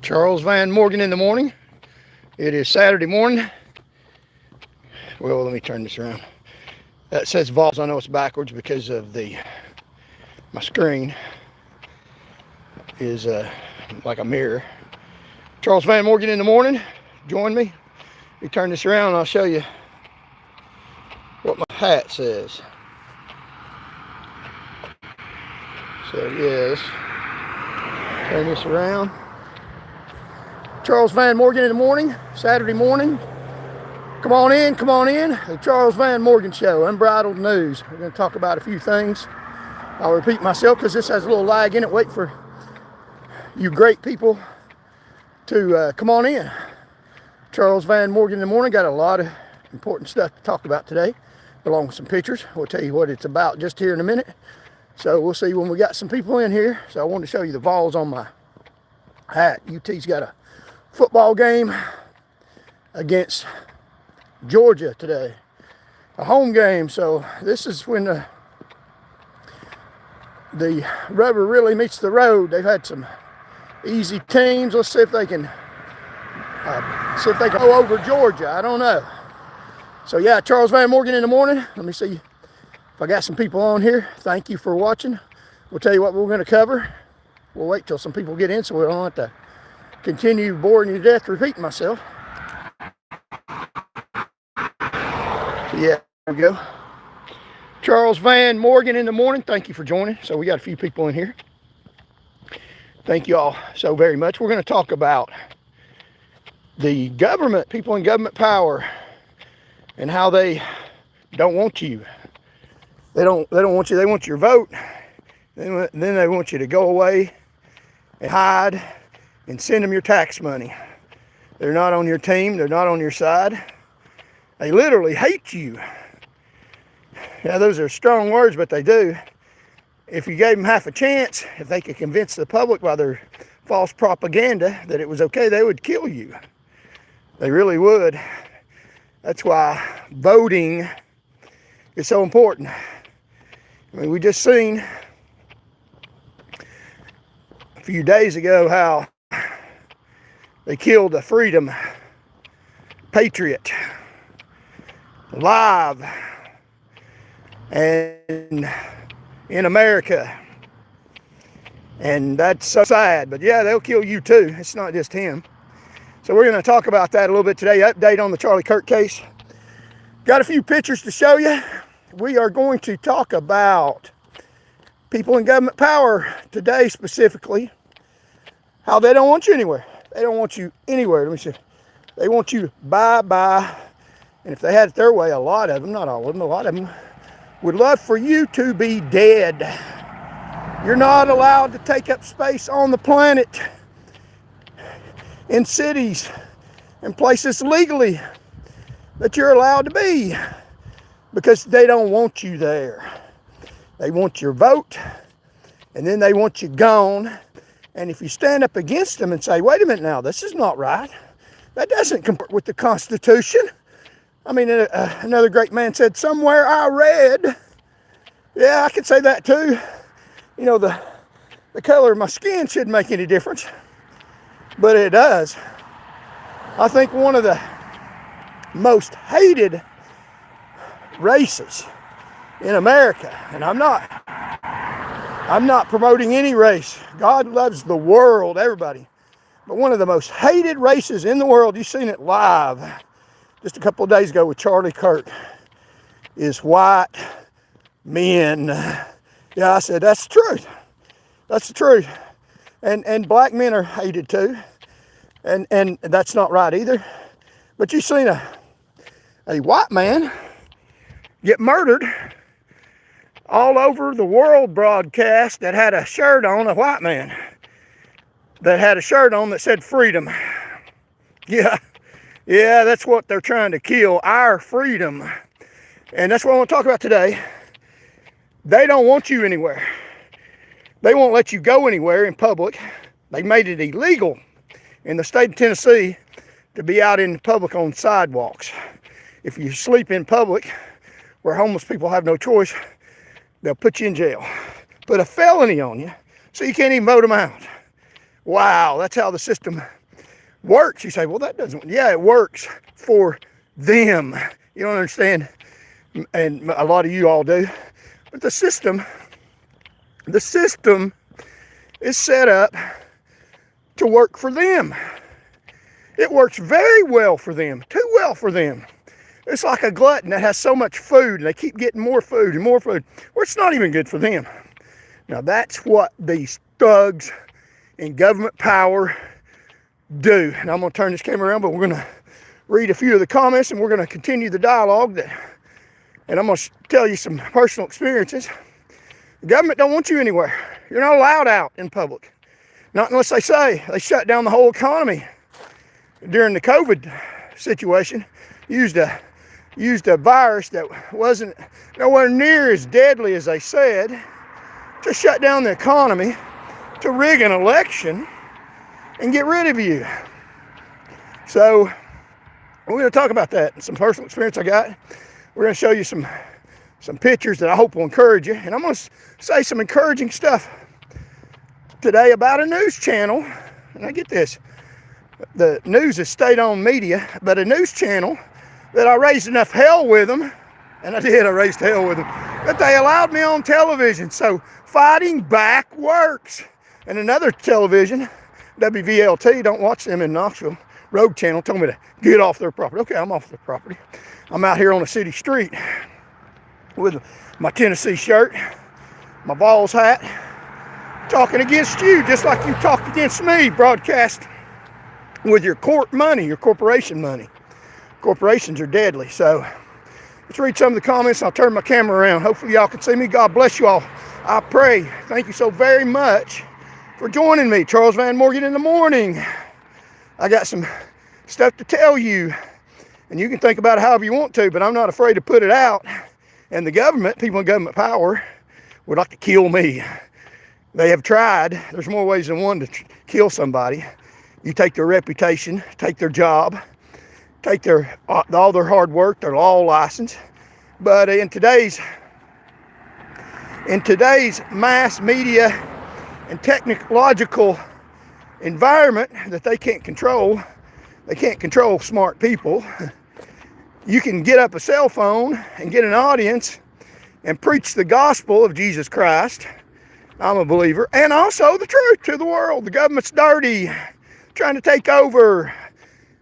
Charles Van Morgan in the morning. It is Saturday morning. Well, let me turn this around. That says Vols. I know it's backwards because of my screen is like a mirror. Charles Van Morgan in the morning. Join me. Let me turn this around and I'll show you what my hat says. So yes, turn this around. Charles Van Morgan in the morning, Saturday morning. Come on in, the Charles Van Morgan Show, unbridled news. We're going to talk about a few things. I'll repeat myself because this has a little lag in it. Wait for you great people to come on in. Charles Van Morgan in the morning. Got a lot of important stuff to talk about today, along with some pictures. We'll tell you what it's about just here in a minute. So we'll see when we got some people in here. So I wanted to show you the Vols on my hat. UT's got a football game against Georgia today, a home game. So this is when the rubber really meets the road. They've had some easy teams. Let's see if they can go over Georgia. I don't know. So yeah, Charles Van Morgan in the morning. Let me see if I got some people on here. Thank you for watching. We'll tell you what we're going to cover. We'll wait till some people get in so we don't have to continue boring you to death repeating myself. So yeah, there we go. Charles Van Morgan in the morning. Thank you for joining. So we got a few people in here. Thank you all so very much. We're going to talk about the government, people in government power, and how they don't want you. They don't want you. They want your vote. Then they want you to go away and hide and send them your tax money. They're not on your team. They're not on your side. They literally hate you. Yeah, those are strong words, but they do. If you gave them half a chance, if they could convince the public by their false propaganda that it was okay, they would kill you. They really would. That's why voting is so important. I mean, we just seen a few days ago how they killed a freedom patriot live and in America. And that's so sad. But yeah, they'll kill you too. It's not just him. So we're going to talk about that a little bit today. Update on the Charlie Kirk case. Got a few pictures to show you. We are going to talk about people in government power today specifically. How they don't want you anywhere. They don't want you anywhere. Let me see. They want you bye-bye. And if they had it their way, a lot of them, not all of them, a lot of them would love for you to be dead. You're not allowed to take up space on the planet, in cities and places legally that you're allowed to be, because they don't want you there. They want your vote, and then they want you gone. And if you stand up against them and say, wait a minute now, this is not right. That doesn't comport with the Constitution. I mean, another great man said, somewhere I read. Yeah, I could say that too. You know, the color of my skin shouldn't make any difference, but it does. I think one of the most hated races in America, and I'm not promoting any race. God loves the world, everybody. But one of the most hated races in the world, you've seen it live just a couple of days ago with Charlie Kirk, is white men. Yeah, I said, that's the truth. That's the truth. And black men are hated too. And that's not right either. But you've seen a white man get murdered all over the world broadcast that had a shirt on, a white man that had a shirt on that said freedom. Yeah, that's what they're trying to kill, our freedom. And that's what I want to talk about today. They don't want you anywhere. They won't let you go anywhere in public. They made it illegal in the state of Tennessee to be out in public on sidewalks. If you sleep in public where homeless people have no choice, they'll put you in jail, put a felony on you, so you can't even vote them out. Wow, that's how the system works. You say, well, that doesn't, yeah, it works for them. You don't understand, and a lot of you all do, but the system is set up to work for them. It works very well for them, too well for them. It's like a glutton that has so much food and they keep getting more food and more food, where it's not even good for them. Now that's what these thugs in government power do. And I'm going to turn this camera around, but we're going to read a few of the comments and we're going to continue the dialogue. And I'm going to tell you some personal experiences. The government don't want you anywhere. You're not allowed out in public. Not unless they say they shut down the whole economy during the COVID situation. Used a virus that wasn't nowhere near as deadly as they said to shut down the economy, to rig an election and get rid of you. So we're going to talk about that and some personal experience I got. We're going to show you some pictures that I hope will encourage you. And I'm going to say some encouraging stuff today about a news channel. And I get this. The news is state-owned media, but a news channel that I raised enough hell with them, and I raised hell with them, but they allowed me on television. So fighting back works. And another television, WVLT, don't watch them in Knoxville, Road Channel, told me to get off their property. Okay, I'm off their property. I'm out here on a city street with my Tennessee shirt, my Vols hat, talking against you just like you talked against me, broadcast with your court money, your corporation money. Corporations are deadly. So let's read some of the comments. I'll turn my camera around. Hopefully y'all can see me. God bless you all. I pray. Thank you so very much for joining me. Charles Van Morgan in the morning. I got some stuff to tell you, and you can think about it however you want to, but I'm not afraid to put it out. And the government, people in government power, would like to kill me. They have tried. There's more ways than one to kill somebody. You take their reputation, take their job, take all their hard work, their law license. But in today's mass media and technological environment that they can't control smart people. You can get up a cell phone and get an audience and preach the gospel of Jesus Christ. I'm a believer. And also the truth to the world. The government's dirty, trying to take over.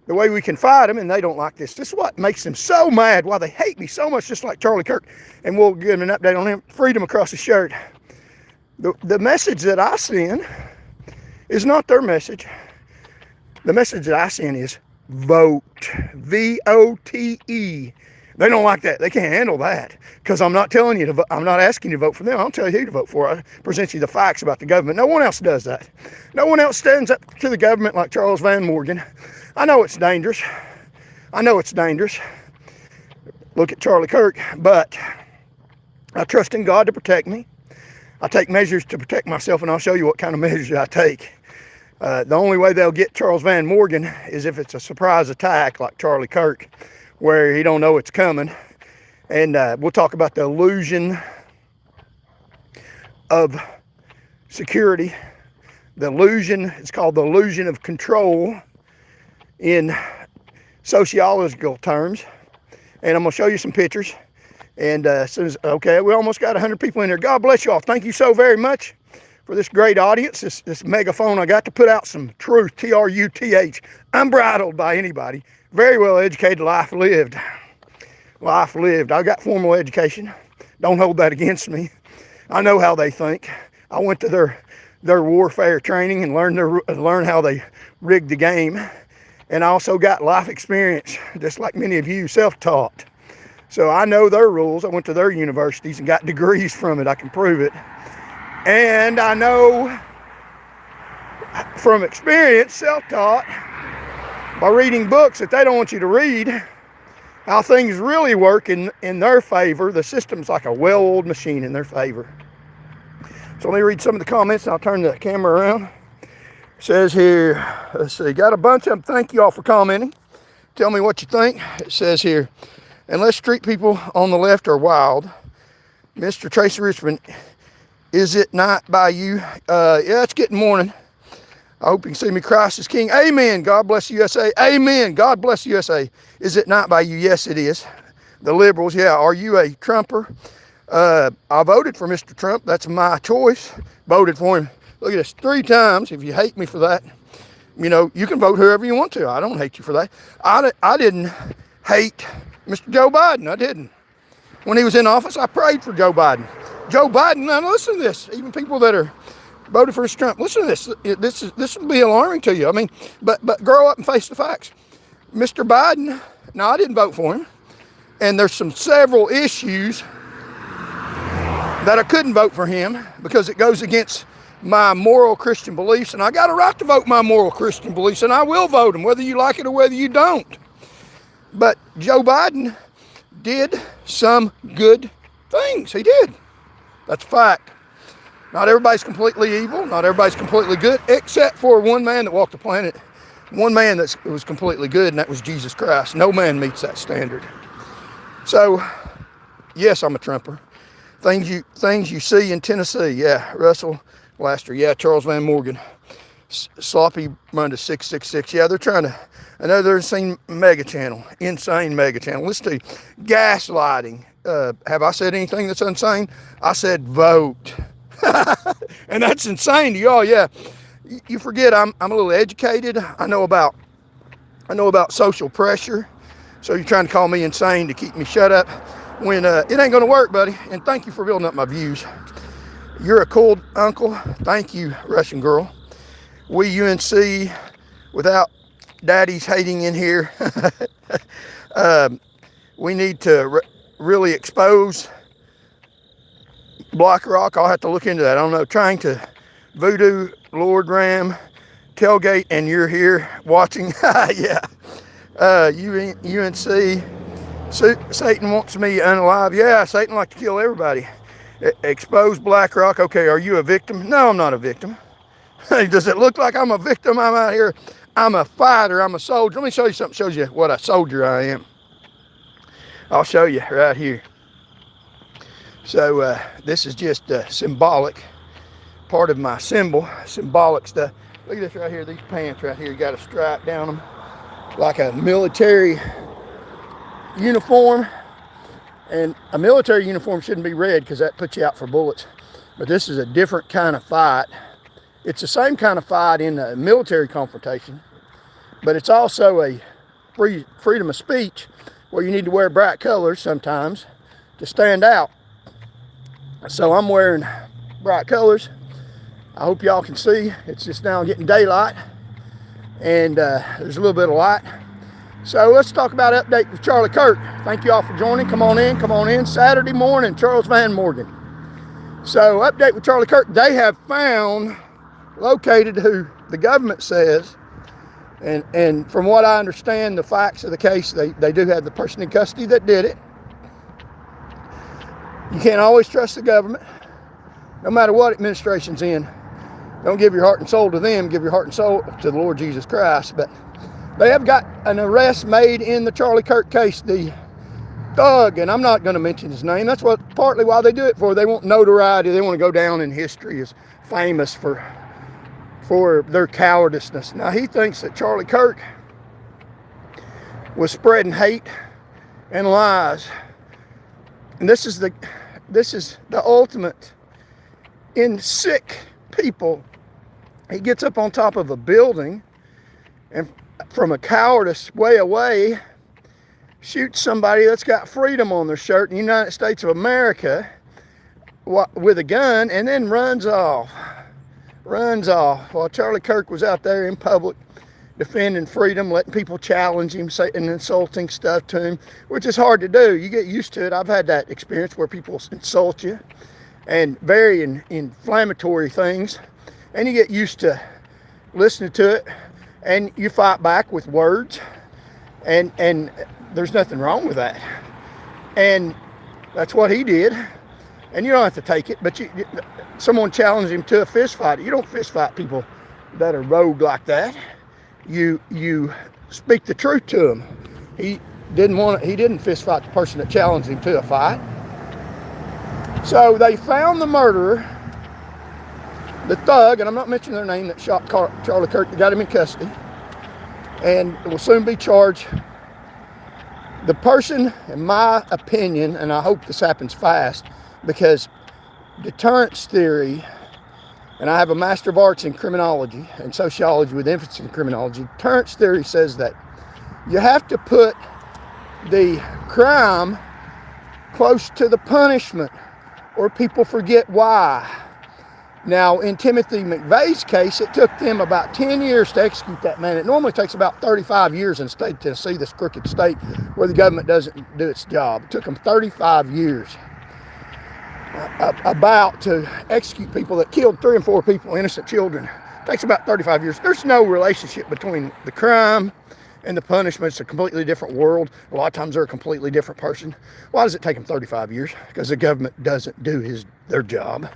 The way we can fight them, and they don't like this. This is what makes them so mad, why they hate me so much, just like Charlie Kirk. And we'll give an update on him. Freedom across his shirt. The message that I send is not their message. The message that I send is vote. V-O-T-E. They don't like that. They can't handle that because I'm not telling you to vote. I'm not asking you to vote for them. I'll tell you who to vote for. I present you the facts about the government. No one else does that. No one else stands up to the government like Charles Van Morgan. I know it's dangerous. Look at Charlie Kirk, but I trust in God to protect me. I take measures to protect myself, and I'll show you what kind of measures I take. The only way they'll get Charles Van Morgan is if it's a surprise attack like Charlie Kirk, where he don't know it's coming. And we'll talk about the illusion of security. The illusion, it's called the illusion of control in sociological terms. And I'm going to show you some pictures. And as soon as, okay, we almost got 100 people in there. God bless you all. Thank you so very much for this great audience, this megaphone. I got to put out some truth, T-R-U-T-H, unbridled by anybody. Very well educated, life lived. Life lived. I got formal education. Don't hold that against me. I know how they think. I went to their warfare training and learned how they rigged the game. And I also got life experience, just like many of you, self-taught. So I know their rules. I went to their universities and got degrees from it. I can prove it. And I know from experience, self-taught, by reading books that they don't want you to read, how things really work in their favor. The system's like a well-oiled machine in their favor. So let me read some of the comments and I'll turn the camera around. It says here, let's see, got a bunch of them. Thank you all for commenting. Tell me what you think. It says here, unless street people on the left are wild, Mr. Tracy Richmond, is it not by you? Yeah, it's getting morning. I hope you can see me. Christ is King. Amen. God bless the USA. Amen. God bless the USA. Is it not by you? Yes, it is. The liberals, yeah. Are you a Trumper? I voted for Mr. Trump. That's my choice. Voted for him. Look at this, 3 times. If you hate me for that, you know, you can vote whoever you want to. I don't hate you for that. I didn't hate Mr. Joe Biden. I didn't. When he was in office, I prayed for Joe Biden. Joe Biden, now listen to this. Even people that are voted for Trump, listen to this. This will be alarming to you. I mean, but grow up and face the facts. Mr. Biden, now I didn't vote for him. And there's several issues that I couldn't vote for him because it goes against my moral Christian beliefs, and I got a right to vote my moral Christian beliefs, and I will vote them, whether you like it or whether you don't. But Joe Biden did some good things. He did. That's a fact. Not everybody's completely evil. Not everybody's completely good, except for one man that walked the planet. One man that was completely good, and that was Jesus Christ. No man meets that standard. So, yes, I'm a Trumper. Things you see in Tennessee, yeah. Russell Laster, yeah. Charles Van Morgan. Sloppy run to 666. Yeah, they're trying to, I know they're insane mega channel. Listen to you. Gaslighting. Have I said anything that's insane? I said vote. And that's insane to y'all, yeah. You forget I'm a little educated. I know about social pressure. So you're trying to call me insane to keep me shut up when it ain't gonna work, buddy. And thank you for building up my views. You're a cool uncle. Thank you, Russian girl. We UNC without daddies hating in here. We need to really expose Black Rock. I'll have to look into that. I don't know. Trying to voodoo Lord Ram tailgate, and you're here watching. Yeah. UNC. Satan wants me unalive. Yeah, Satan like to kill everybody. Expose Black Rock. Okay, are you a victim? No, I'm not a victim. Does it look like I'm a victim? I'm out here. I'm a fighter. I'm a soldier. Let me show you something. Shows you what a soldier I am. I'll show you right here. So this is just symbolic. Part of my symbolic stuff. Look at this right here. These pants right here. You got a stripe down them, like a military uniform. And a military uniform shouldn't be red because that puts you out for bullets. But this is a different kind of fight. It's the same kind of fight in a military confrontation, but it's also a freedom of speech where you need to wear bright colors sometimes to stand out. So I'm wearing bright colors. I hope y'all can see. It's just now getting daylight, and there's a little bit of light. So let's talk about update with Charlie Kirk. Thank you all for joining. Come on in. Saturday morning, Charles Van Morgan. So update with Charlie Kirk. They have located who the government says, and from what I understand, the facts of the case, they do have the person in custody that did it. You can't always trust the government, no matter what administration's in. Don't give your heart and soul to them. Give your heart and soul to the Lord Jesus Christ. But they have got an arrest made in the Charlie Kirk case. The thug, and I'm not going to mention his name. That's partly why they do it for. They want notoriety. They want to go down in history as famous for their cowardice. Now he thinks that Charlie Kirk was spreading hate and lies, and this is the ultimate in sick people. He gets up on top of a building and from a cowardice way away shoots somebody that's got freedom on their shirt in the United States of America with a gun, and then runs off while Charlie Kirk was out there in public defending freedom, letting people challenge him, saying insulting stuff to him, which is hard to do. You get used to it. I've had that experience where people insult you and very inflammatory things, and you get used to listening to it, and you fight back with words, and there's nothing wrong with that. And that's what he did. And you don't have to take it, but someone challenged him to a fist fight. You don't fist fight people that are rogue like that. You speak the truth to him. He didn't fist fight the person that challenged him to a fight. So they found the murderer. the thug, and I'm not mentioning their name, that shot Charlie Kirk, that got him in custody, and will soon be charged. The person, in my opinion, and I hope this happens fast, because deterrence theory, and I have a Master of Arts in criminology and sociology with emphasis in criminology. Deterrence theory says that you have to put the crime close to the punishment, or people forget why. Now, in Timothy McVeigh's case, it took them about 10 years to execute that man. It normally takes about 35 years in the state of Tennessee, this crooked state where the government doesn't do its job. It took them 35 years about to execute people that killed 3 and 4 people, innocent children. It takes about 35 years. There's no relationship between the crime and the punishment. It's a completely different world. A lot of times they're a completely different person. Why does it take them 35 years? Because the government doesn't do their job.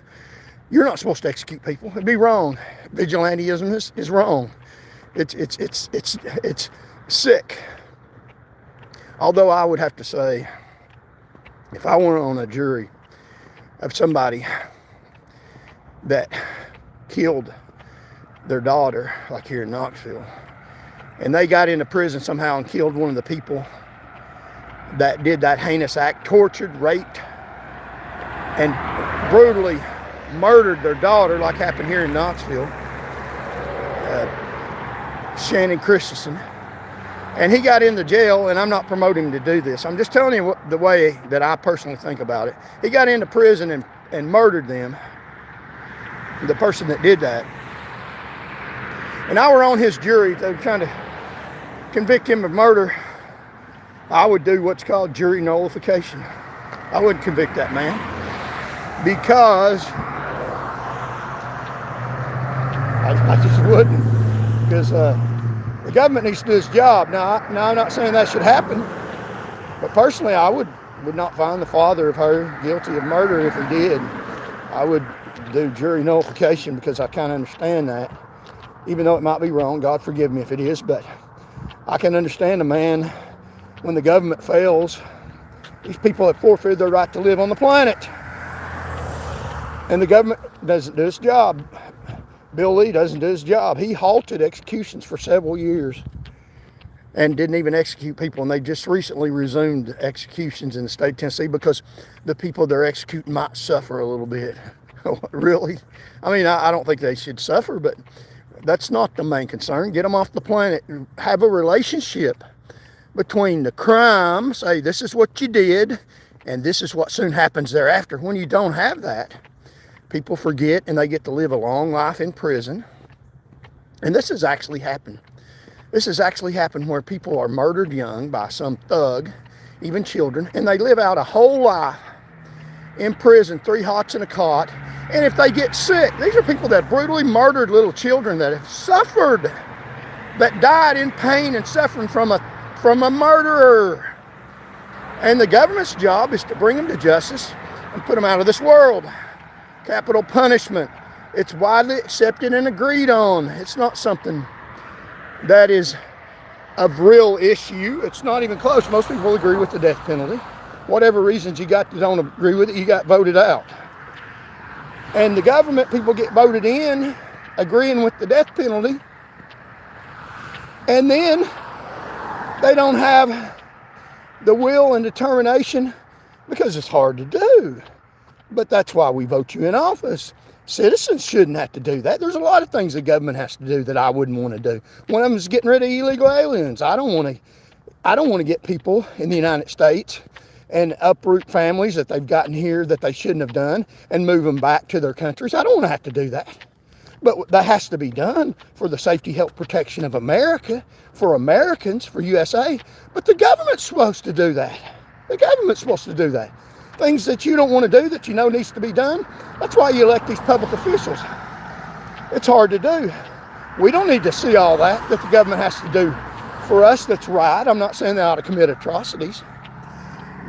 You're not supposed to execute people. It'd be wrong. Vigilantism is wrong. It's sick. Although I would have to say, if I were on a jury of somebody that killed their daughter, like here in Knoxville, and they got into prison somehow and killed one of the people that did that heinous act, tortured, raped, and brutally murdered their daughter, like happened here in Knoxville, Shannon Christensen, and he got into jail, and I'm not promoting him to do this. I'm just telling you the way that I personally think about it. He got into prison and murdered them, the person that did that. And I were on his jury. They were trying to convict him of murder. I would do what's called jury nullification. I wouldn't convict that man because I just wouldn't. Because the government needs to do its job. Now, I'm not saying that should happen, but personally, I would not find the father of her guilty of murder. If he did, I would do jury nullification, because I kind of understand that. Even though it might be wrong, God forgive me if it is, but I can understand a man when the government fails. These people have forfeited their right to live on the planet, and the government doesn't do its job. Bill Lee doesn't do his job. He halted executions for several years and didn't even execute people, and they just recently resumed executions in the state of Tennessee because the people they're executing might suffer a little bit. Really? I mean, I don't think they should suffer, but that's not the main concern. Get them off the planet. Have a relationship between the crime, say this is what you did, and this is what soon happens thereafter. When you don't have that, people forget, and they get to live a long life in prison. And this has actually happened. This has actually happened where people are murdered young by some thug, even children, and they live out a whole life in prison, 3 hots and a cot. And if they get sick, these are people that brutally murdered little children that have suffered, that died in pain and suffering from a murderer. And the government's job is to bring them to justice and put them out of this world. Capital punishment. It's widely accepted and agreed on. It's not something that is of real issue. It's not even close. Most people agree with the death penalty. Whatever reasons you got that don't agree with it, you got voted out. And the government, people get voted in agreeing with the death penalty, and then they don't have the will and determination, because it's hard to do. But that's why we vote you in office. Citizens shouldn't have to do that. There's a lot of things the government has to do that I wouldn't want to do. One of them is getting rid of illegal aliens. I don't want to get people in the United States and uproot families that they've gotten here that they shouldn't have done and move them back to their countries. I don't want to have to do that. But that has to be done for the safety, health, protection of America, for Americans, for USA. But the government's supposed to do that. The government's supposed to do that. Things that you don't want to do that you know needs to be done. That's why you elect these public officials. It's hard to do. We don't need to see all that the government has to do for us. That's right. I'm not saying they ought to commit atrocities.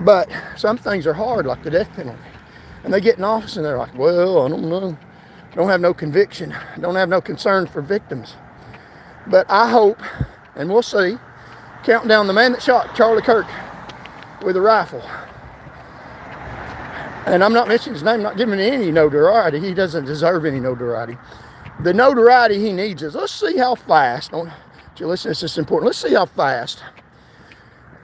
But some things are hard, like the death penalty. And they get in office and they're like, well, I don't know. Don't have no conviction. Don't have no concern for victims. But I hope, and we'll see, counting down the man that shot Charlie Kirk with a rifle. and I'm not mentioning his name, not giving any notoriety. He doesn't deserve any notoriety. The notoriety he needs is, let's see how fast, don't you listen, this is important, let's see how fast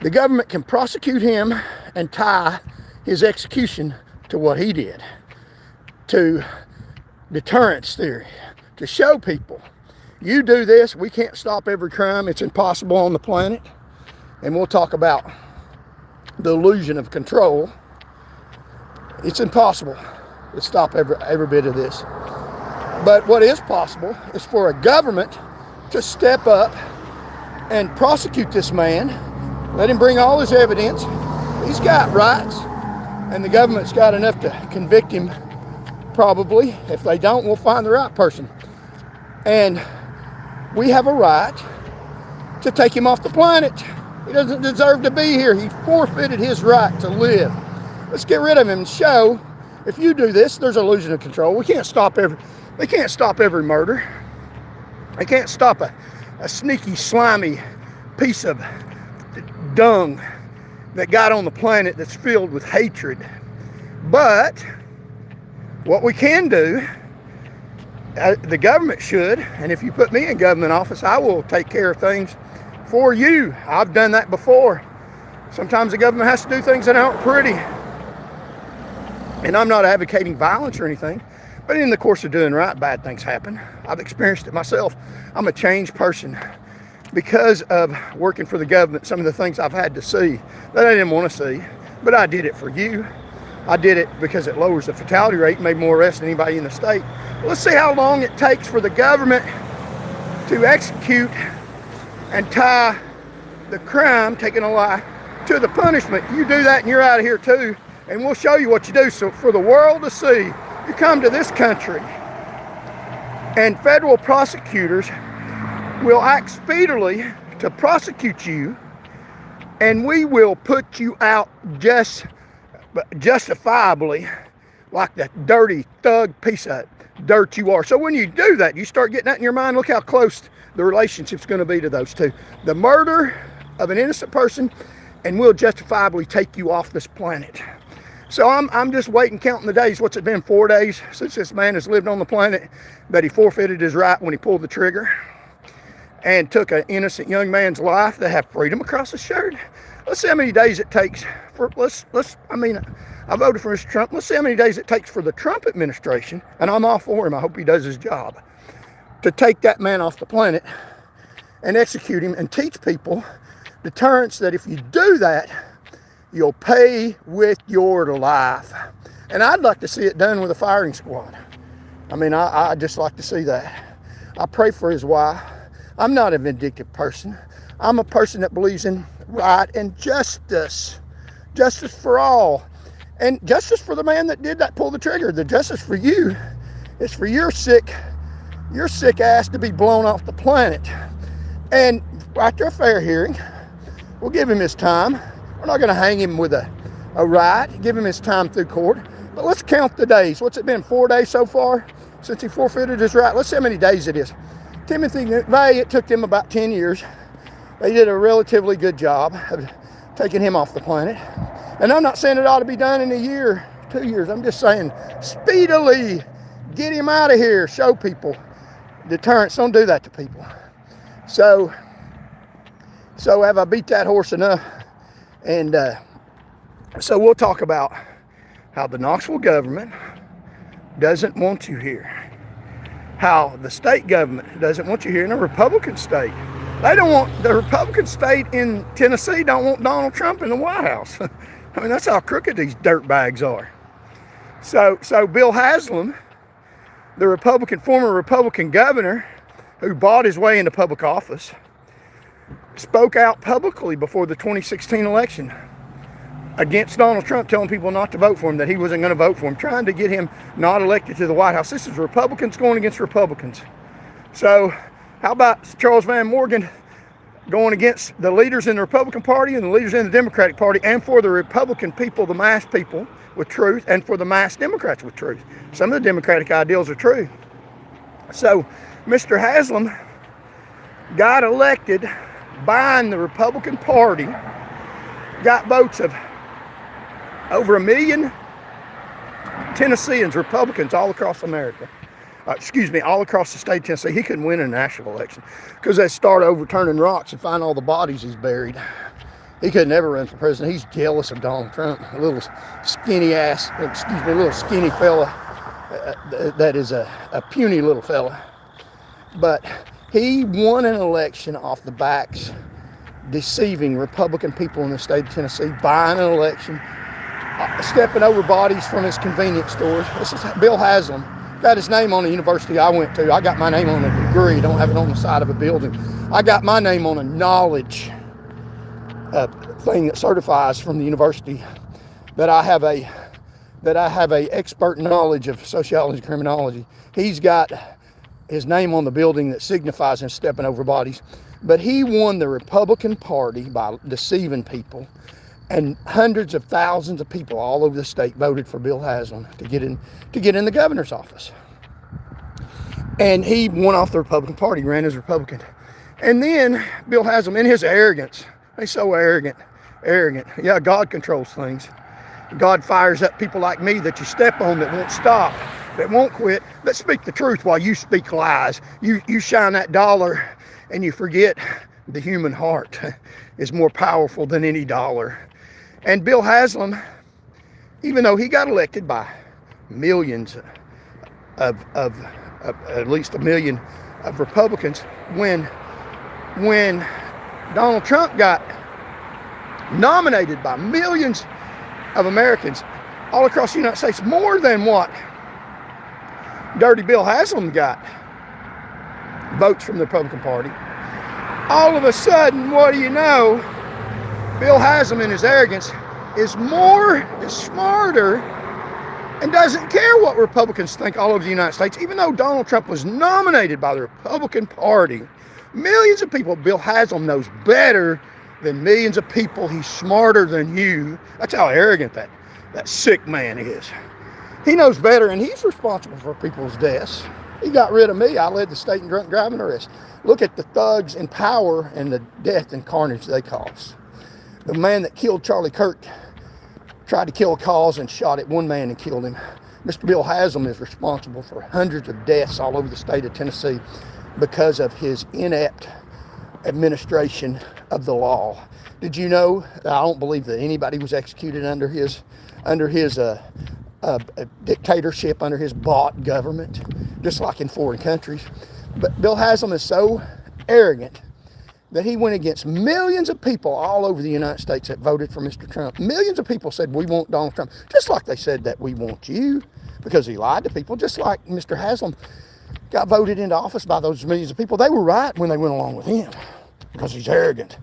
the government can prosecute him and tie his execution to what he did, to deterrence theory, to show people, you do this, we can't stop every crime, it's impossible on the planet. And we'll talk about the illusion of control. It's impossible to stop every bit of this. But what is possible is for a government to step up and prosecute this man, let him bring all his evidence. He's got rights, and the government's got enough to convict him, probably. If they don't, we'll find the right person. And we have a right to take him off the planet. He doesn't deserve to be here. He forfeited his right to live. Let's get rid of him and show, if you do this, there's an illusion of control. They can't stop every murder. They can't stop a sneaky, slimy piece of dung that got on the planet that's filled with hatred. But what we can do, the government should, and if you put me in government office, I will take care of things for you. I've done that before. Sometimes the government has to do things that aren't pretty. And I'm not advocating violence or anything, but in the course of doing right, bad things happen. I've experienced it myself. I'm a changed person because of working for the government. Some of the things I've had to see that I didn't want to see, but I did it for you. I did it because it lowers the fatality rate, made more arrests than anybody in the state. Let's see how long it takes for the government to execute and tie the crime, taking a life, to the punishment. You do that and you're out of here too, and we'll show you what you do. So for the world to see, you come to this country and federal prosecutors will act speedily to prosecute you, and we will put you out justifiably like that dirty thug piece of dirt you are. So when you do that, you start getting that in your mind. Look how close the relationship's going to be to those two. The murder of an innocent person, and we'll justifiably take you off this planet. So I'm just waiting, counting the days. What's it been, 4 days since this man has lived on the planet, that he forfeited his right when he pulled the trigger and took an innocent young man's life to have freedom across his shirt. Let's see how many days it takes for, I voted for Mr. Trump. Let's see how many days it takes for the Trump administration, and I'm all for him, I hope he does his job, to take that man off the planet and execute him and teach people deterrence, that if you do that, you'll pay with your life. And I'd like to see it done with a firing squad. I'd just like to see that. I pray for his wife. I'm not a vindictive person. I'm a person that believes in right and justice. Justice for all. And justice for the man that did that, pull the trigger. The justice for you is for your sick ass to be blown off the planet. And after a fair hearing, we'll give him his time. We're not going to hang him with a right, give him his time through court. But let's count the days. What's it been, 4 days so far since he forfeited his right? Let's see how many days it is. Timothy McVeigh, it took them about 10 years. They did a relatively good job of taking him off the planet. And I'm not saying it ought to be done in a year, 2 years. I'm just saying speedily get him out of here. Show people deterrence. Don't do that to people. So have I beat that horse enough? And so we'll talk about how the Knoxville government doesn't want you here. How the state government doesn't want you here in a Republican state. They don't want, the Republican state in Tennessee don't want Donald Trump in the White House. That's how crooked these dirtbags are. So Bill Haslam, the former Republican governor who bought his way into public office, spoke out publicly before the 2016 election against Donald Trump, telling people not to vote for him, that he wasn't going to vote for him, trying to get him not elected to the White House. This is Republicans going against Republicans. So how about Charles Van Morgan going against the leaders in the Republican Party and the leaders in the Democratic Party, and for the Republican people, the mass people, with truth, and for the mass Democrats with truth. Some of the Democratic ideals are true. So Mr. Haslam got elected buying the Republican Party, got votes of over 1 million Tennesseans, Republicans all across America, all across the state of Tennessee, he couldn't win a national election because they start overturning rocks and find all the bodies he's buried. He could never run for president. He's jealous of Donald Trump, a little skinny fella that is a puny little fella. But he won an election off the backs, deceiving Republican people in the state of Tennessee, buying an election, stepping over bodies from his convenience stores. This is Bill Haslam. Got his name on the university I went to. I got my name on a degree. Don't have it on the side of a building. I got my name on a knowledge thing that certifies from the university that I have a expert knowledge of sociology and criminology. He's got his name on the building that signifies him stepping over bodies. But he won the Republican Party by deceiving people, and hundreds of thousands of people all over the state voted for Bill Haslam to get in the governor's office. And he won off the Republican Party, ran as Republican. And then Bill Haslam, in his arrogance, he's so arrogant. Yeah, God controls things. God fires up people like me that you step on that won't stop, that won't quit, that speak the truth while you speak lies. You shine that dollar and you forget the human heart is more powerful than any dollar. And Bill Haslam, even though he got elected by millions of at least 1 million of Republicans, when Donald Trump got nominated by millions of Americans all across the United States, more than what Dirty Bill Haslam got votes from the Republican Party, all of a sudden, what do you know? Bill Haslam, in his arrogance, is smarter, and doesn't care what Republicans think all over the United States. Even though Donald Trump was nominated by the Republican Party, millions of people, Bill Haslam knows better than millions of people. He's smarter than you. That's how arrogant that sick man is. He knows better, and he's responsible for people's deaths. He got rid of me. I led the state in drunk driving arrests. Look at the thugs in power and the death and carnage they caused. The man that killed Charlie Kirk tried to kill a cause and shot at one man and killed him. Mr. Bill Haslam is responsible for hundreds of deaths all over the state of Tennessee because of his inept administration of the law. Did you know? I don't believe that anybody was executed under his dictatorship, under his bought government, just like in foreign countries. But Bill Haslam is so arrogant that he went against millions of people all over the United States that voted for Mr. Trump. Millions of people said, we want Donald Trump, just like they said that we want you, because he lied to people, just like Mr. Haslam got voted into office by those millions of people. They were right when they went along with him, because he's arrogant,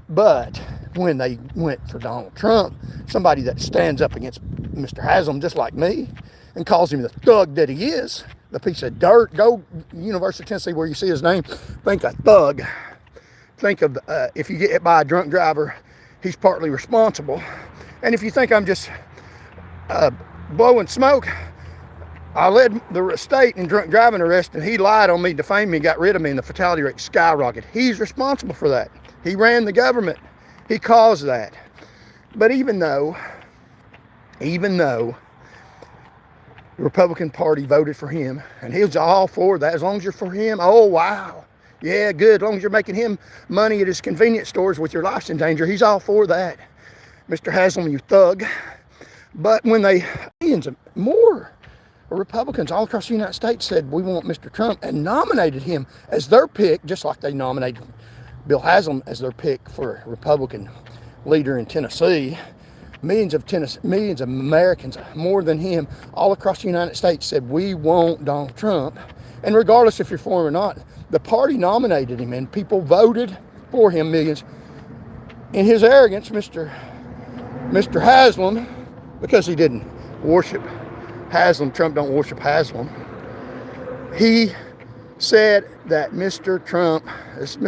but when they went for Donald Trump, somebody that stands up against Mr. Haslam just like me and calls him the thug that he is, the piece of dirt. Go University of Tennessee where you see his name, think a thug. Think of if you get hit by a drunk driver, he's partly responsible. And if you think I'm just blowing smoke, I led the state in drunk driving arrest, and he lied on me, defamed me, got rid of me, and the fatality rate skyrocketed. He's responsible for that. He ran the government. He caused that. But even though the Republican Party voted for him, and he was all for that, as long as you're for him, oh, wow. Yeah, good. As long as you're making him money at his convenience stores with your life's in danger, he's all for that. Mr. Haslam, you thug. But when millions of more Republicans all across the United States said, we want Mr. Trump, and nominated him as their pick, just like they nominated Bill Haslam as their pick for Republican leader in Tennessee, millions of Americans, more than him, all across the United States said, we want Donald Trump. And regardless if you're for him or not, the party nominated him, and people voted for him, millions. In his arrogance, Mr. Haslam, because he didn't worship Haslam, Trump don't worship Haslam, he said that Mr.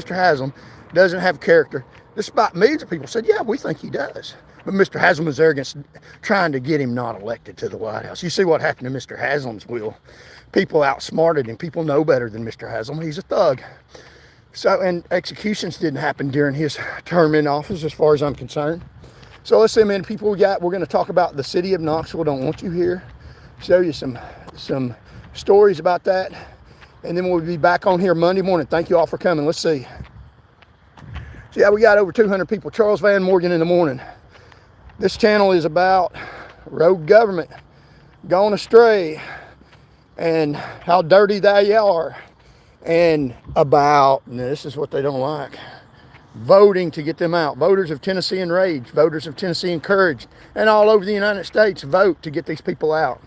Haslam doesn't have character. Despite millions of people said, yeah, we think he does. But Mr. Haslam's arrogance trying to get him not elected to the White House. You see what happened to Mr. Haslam's will. People outsmarted him. People know better than Mr. Haslam. He's a thug. So, and executions didn't happen during his term in office, as far as I'm concerned. So let's see how many people we got. We're going to talk about the city of Knoxville don't want you here. Show you some stories about that. And then we'll be back on here Monday morning. Thank you all for coming. Let's see. So yeah, we got over 200 people. Charles Van Morgan in the morning. This channel is about rogue government gone astray and how dirty they are, and about, and this is what they don't like, voting to get them out. Voters of Tennessee enraged, voters of Tennessee encouraged, and all over the United States vote to get these people out.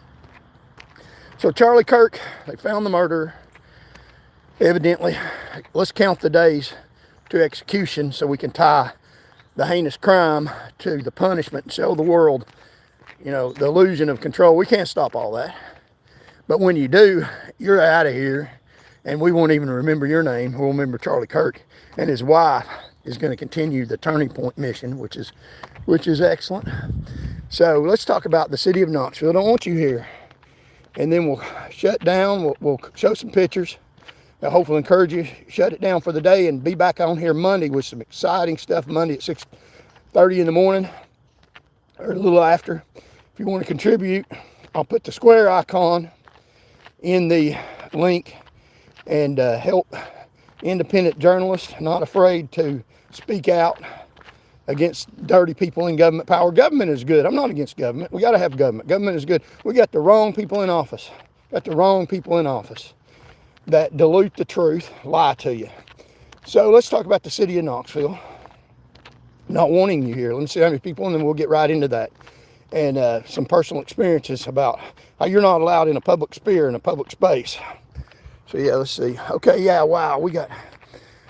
So Charlie Kirk, they found the murderer, evidently. Let's count the days to execution so we can tie the heinous crime to the punishment and show the world, the illusion of control. We can't stop all that. But when you do, you're out of here, and we won't even remember your name. We'll remember Charlie Kirk, and his wife is going to continue the Turning Point mission, which is excellent. So let's talk about the city of Knoxville. I don't want you here. And then we'll shut down. We'll show some pictures. I'll hopefully encourage you, shut it down for the day, and be back on here Monday with some exciting stuff. Monday at 6:30 in the morning, or a little after. If you want to contribute, I'll put the square icon in the link, and help independent journalists not afraid to speak out against dirty people in government power. Government is good. I'm not against government. We got to have government. Government is good. We got the wrong people in office. Got the wrong people in office that dilute the truth, lie to you. So let's talk about the city of Knoxville not wanting you here. Let me see how many people, and then we'll get right into that. And some personal experiences about how you're not allowed in a public sphere, in a public space. So yeah, let's see. Okay, yeah, wow, we got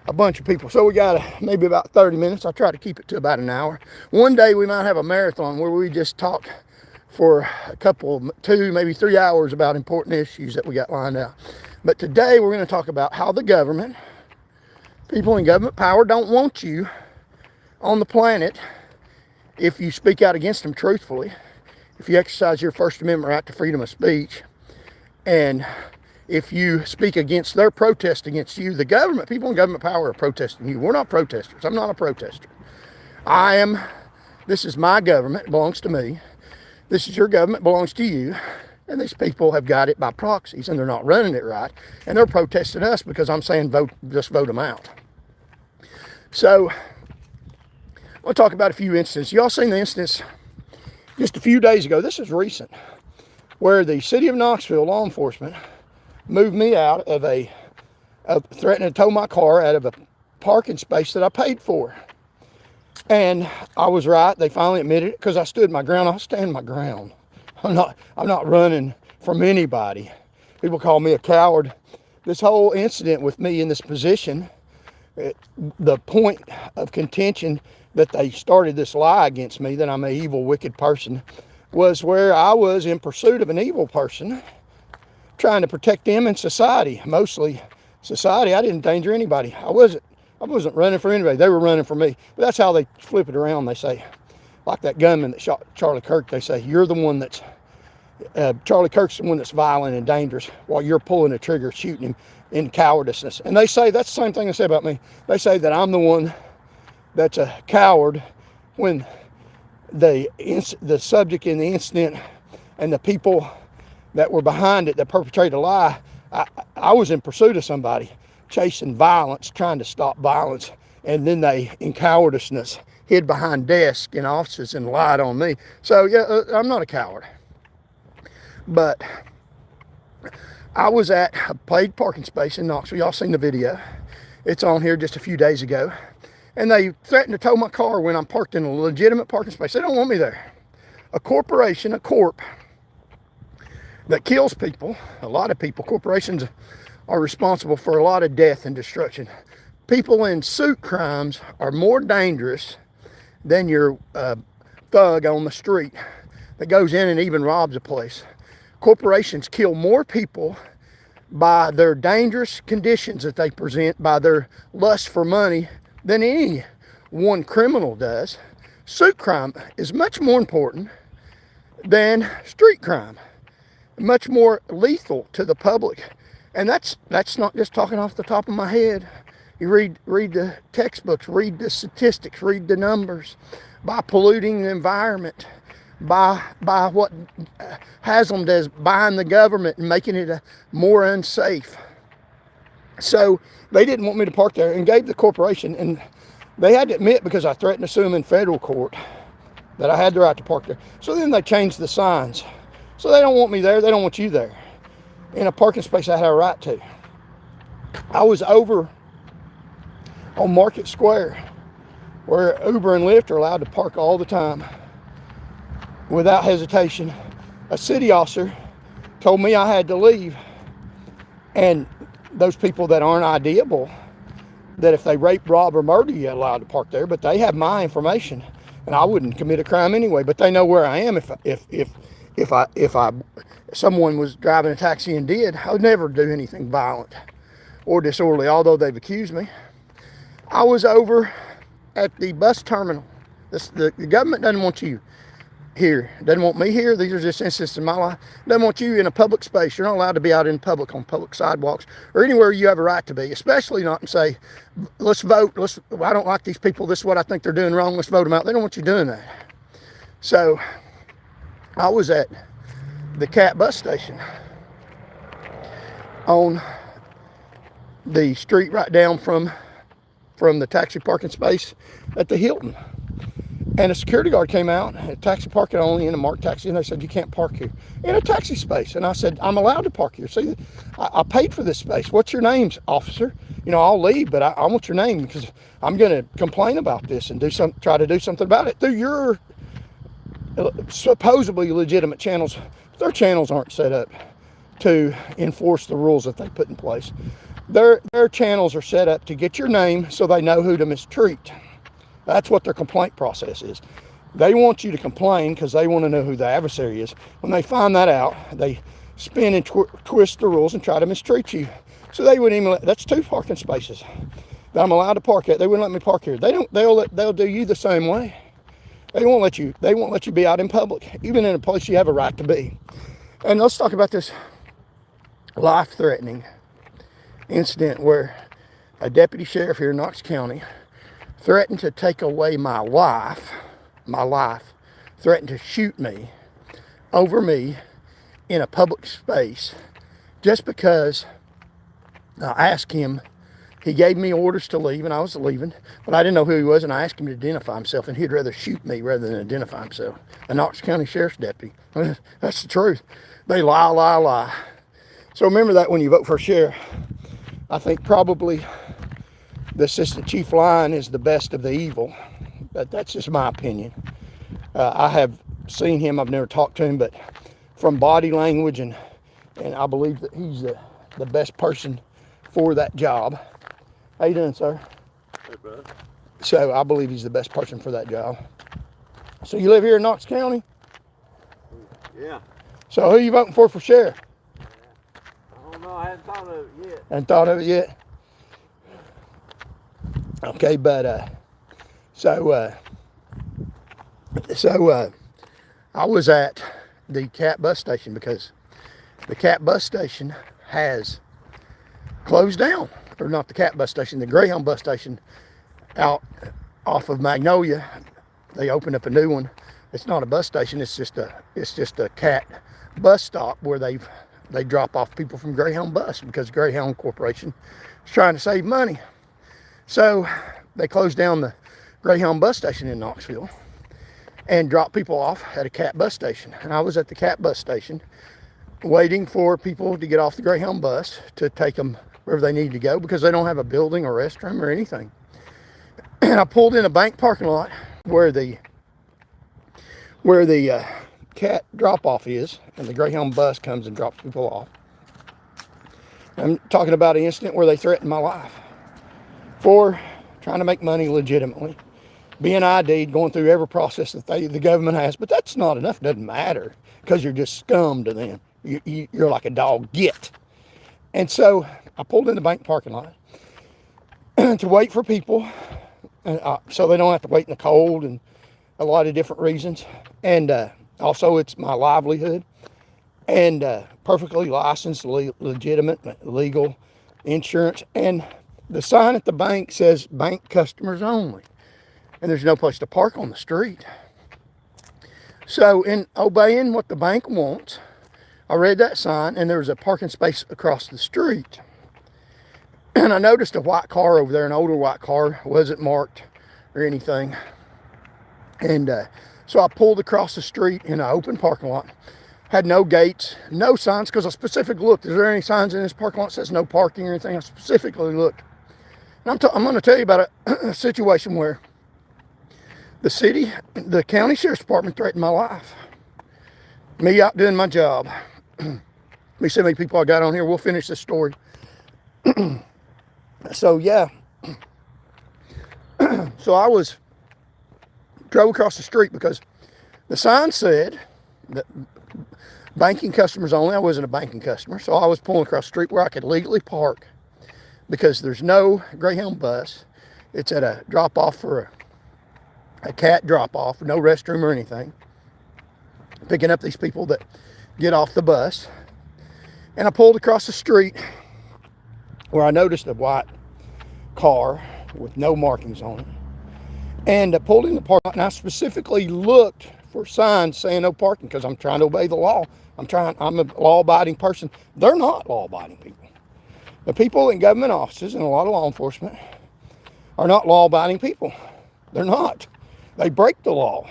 a bunch of people. So we got maybe about 30 minutes. I try to keep it to about an hour. One day we might have a marathon where we just talk for a couple, 2, maybe 3 hours about important issues that we got lined out. But today we're going to talk about how the government, people in government power, don't want you on the planet if you speak out against them truthfully, if you exercise your First Amendment right to freedom of speech, and if you speak against their protest against you. The government, people in government power are protesting you. We're not protesters. I'm not a protester. This is my government, it belongs to me. This is your government, belongs to you. And these people have got it by proxies, and they're not running it right. And they're protesting us because I'm saying just vote them out. So I'll talk about a few instances. Y'all seen the instance just a few days ago. This is recent, where the city of Knoxville law enforcement moved me out of threatening to tow my car out of a parking space that I paid for. And I was right. They finally admitted it because I stood my ground. I'll stand my ground. I'm not running from anybody. People call me a coward. This whole incident with me in this position, the point of contention that they started this lie against me that I'm an evil, wicked person, was where I was in pursuit of an evil person, trying to protect them in society, mostly society. I didn't endanger anybody. I wasn't running for anybody. They were running for me. But that's how they flip it around. They say, like that gunman that shot Charlie Kirk, they say, you're the one that's, Charlie Kirk's the one that's violent and dangerous while you're pulling the trigger, shooting him in cowardice. And they say, that's the same thing they say about me. They say that I'm the one that's a coward when the subject in the incident and the people that were behind it that perpetrated a lie, I was in pursuit of somebody, chasing violence, trying to stop violence, and then they, in cowardice, hid behind desks in offices and lied on me. So yeah, I'm not a coward. But I was at a paid parking space in Knoxville. Y'all seen the video. It's on here just a few days ago. And they threatened to tow my car when I'm parked in a legitimate parking space. They don't want me there. A corporation, a corp, that kills people, a lot of people. Corporations are responsible for a lot of death and destruction. People in suit crimes are more dangerous than your thug on the street that goes in and even robs a place. Corporations kill more people by their dangerous conditions that they present, by their lust for money, than any one criminal does. Suit crime is much more important than street crime, much more lethal to the public. And that's not just talking off the top of my head. You read the textbooks, read the statistics, read the numbers. by polluting the environment, by what Haslam does, buying the government and making it more unsafe. So they didn't want me to park there and gave the corporation, and they had to admit, because I threatened to sue them in federal court, that I had the right to park there. So then they changed the signs. So they don't want me there. They don't want you there. In a parking space I had a right to. I was over on Market Square, where Uber and Lyft are allowed to park all the time without hesitation. A city officer told me I had to leave. And those people that aren't ideable, that if they rape, rob, or murder, you're allowed to park there, but they have my information, and I wouldn't commit a crime anyway. But they know where I am. If someone was driving a taxi and did, I would never do anything violent or disorderly, although they've accused me. I was over at the bus terminal. The government doesn't want you here. Doesn't want me here. These are just instances in my life. Doesn't want you in a public space. You're not allowed to be out in public, on public sidewalks, or anywhere you have a right to be, especially not and say, let's vote. I don't like these people. This is what I think they're doing wrong. Let's vote them out. They don't want you doing that. So I was at the CAT bus station on the street right down from the taxi parking space at the Hilton. And a security guard came out, a taxi parking only in a marked taxi, and they said, you can't park here in a taxi space. And I said, I'm allowed to park here. See, I paid for this space. What's your name, officer? I'll leave, but I want your name, because I'm going to complain about this and try to do something about it through your supposedly legitimate channels. Their channels aren't set up to enforce the rules that they put in place. Their channels are set up to get your name so they know who to mistreat. That's what their complaint process is. They want you to complain because they want to know who the adversary is. When they find that out, they spin and twist the rules and try to mistreat you. So they wouldn't even that's 2 parking spaces that I'm allowed to park at. They wouldn't let me park here. They'll do you the same way. They won't let you be out in public, even in a place you have a right to be. And let's talk about this life-threatening incident where a deputy sheriff here in Knox County threatened to take away my life, threatened to shoot me, over me, in a public space, just because I asked him. He gave me orders to leave, and I was leaving, but I didn't know who he was, and I asked him to identify himself, and he'd rather shoot me rather than identify himself. A Knox County Sheriff's deputy. That's the truth. They lie. So remember that when you vote for a sheriff. I think probably the assistant chief lying is the best of the evil. That's just my opinion. I have seen him. I've never talked to him, but from body language, and I believe that he's the best person for that job. How you doing, sir? Hey, bud. So I believe he's the best person for that job. So you live here in Knox County? Yeah. So who you voting for sheriff? I don't know. I haven't thought of it yet. Hadn't thought of it yet? Okay, but so I was at the CAT bus station because the CAT bus station has closed down. Or not the CAT bus station, the Greyhound bus station out off of Magnolia. They opened up a new one. It's not a bus station. It's just a CAT bus stop where they drop off people from Greyhound bus, because Greyhound Corporation is trying to save money. So they closed down the Greyhound bus station in Knoxville and dropped people off at a CAT bus station. And I was at the CAT bus station waiting for people to get off the Greyhound bus to take them wherever they need to go, because they don't have a building or restroom or anything. And I pulled in a bank parking lot where the CAT drop-off is, and the Greyhound bus comes and drops people off. I'm talking about an incident where they threatened my life for trying to make money legitimately, being ID'd, going through every process that the government has. But that's not enough. It doesn't matter, because you're just scum to them. You're like a dog. Get. And so I pulled in the bank parking lot to wait for people, so they don't have to wait in the cold, and a lot of different reasons. And also, it's my livelihood, and perfectly licensed, legitimate, legal insurance. And the sign at the bank says bank customers only. and there's no place to park on the street. So in obeying what the bank wants, I read that sign, and there was a parking space across the street. And I noticed a white car over there, an older white car, wasn't marked or anything. And so I pulled across the street in an open parking lot. Had no gates, no signs, because I specifically looked. Is there any signs in this parking lot that says no parking or anything? I specifically looked. And I'm going to tell you about a situation where the county sheriff's department threatened my life. Me out doing my job. Let me see how many people I got on here. We'll finish this story. So, yeah. So I drove across the street because the sign said that banking customers only. I wasn't a banking customer, so I was pulling across the street where I could legally park because there's no Greyhound bus. It's at a drop-off for a cat drop-off, no restroom or anything. Picking up these people that get off the bus. And I pulled across the street where I noticed a white car with no markings on it. And I pulled in the parking lot, and I specifically looked for signs saying no parking because I'm trying to obey the law. I'm a law-abiding person. They're not law-abiding people. The people in government offices and a lot of law enforcement are not law-abiding people. They're not. They break the law.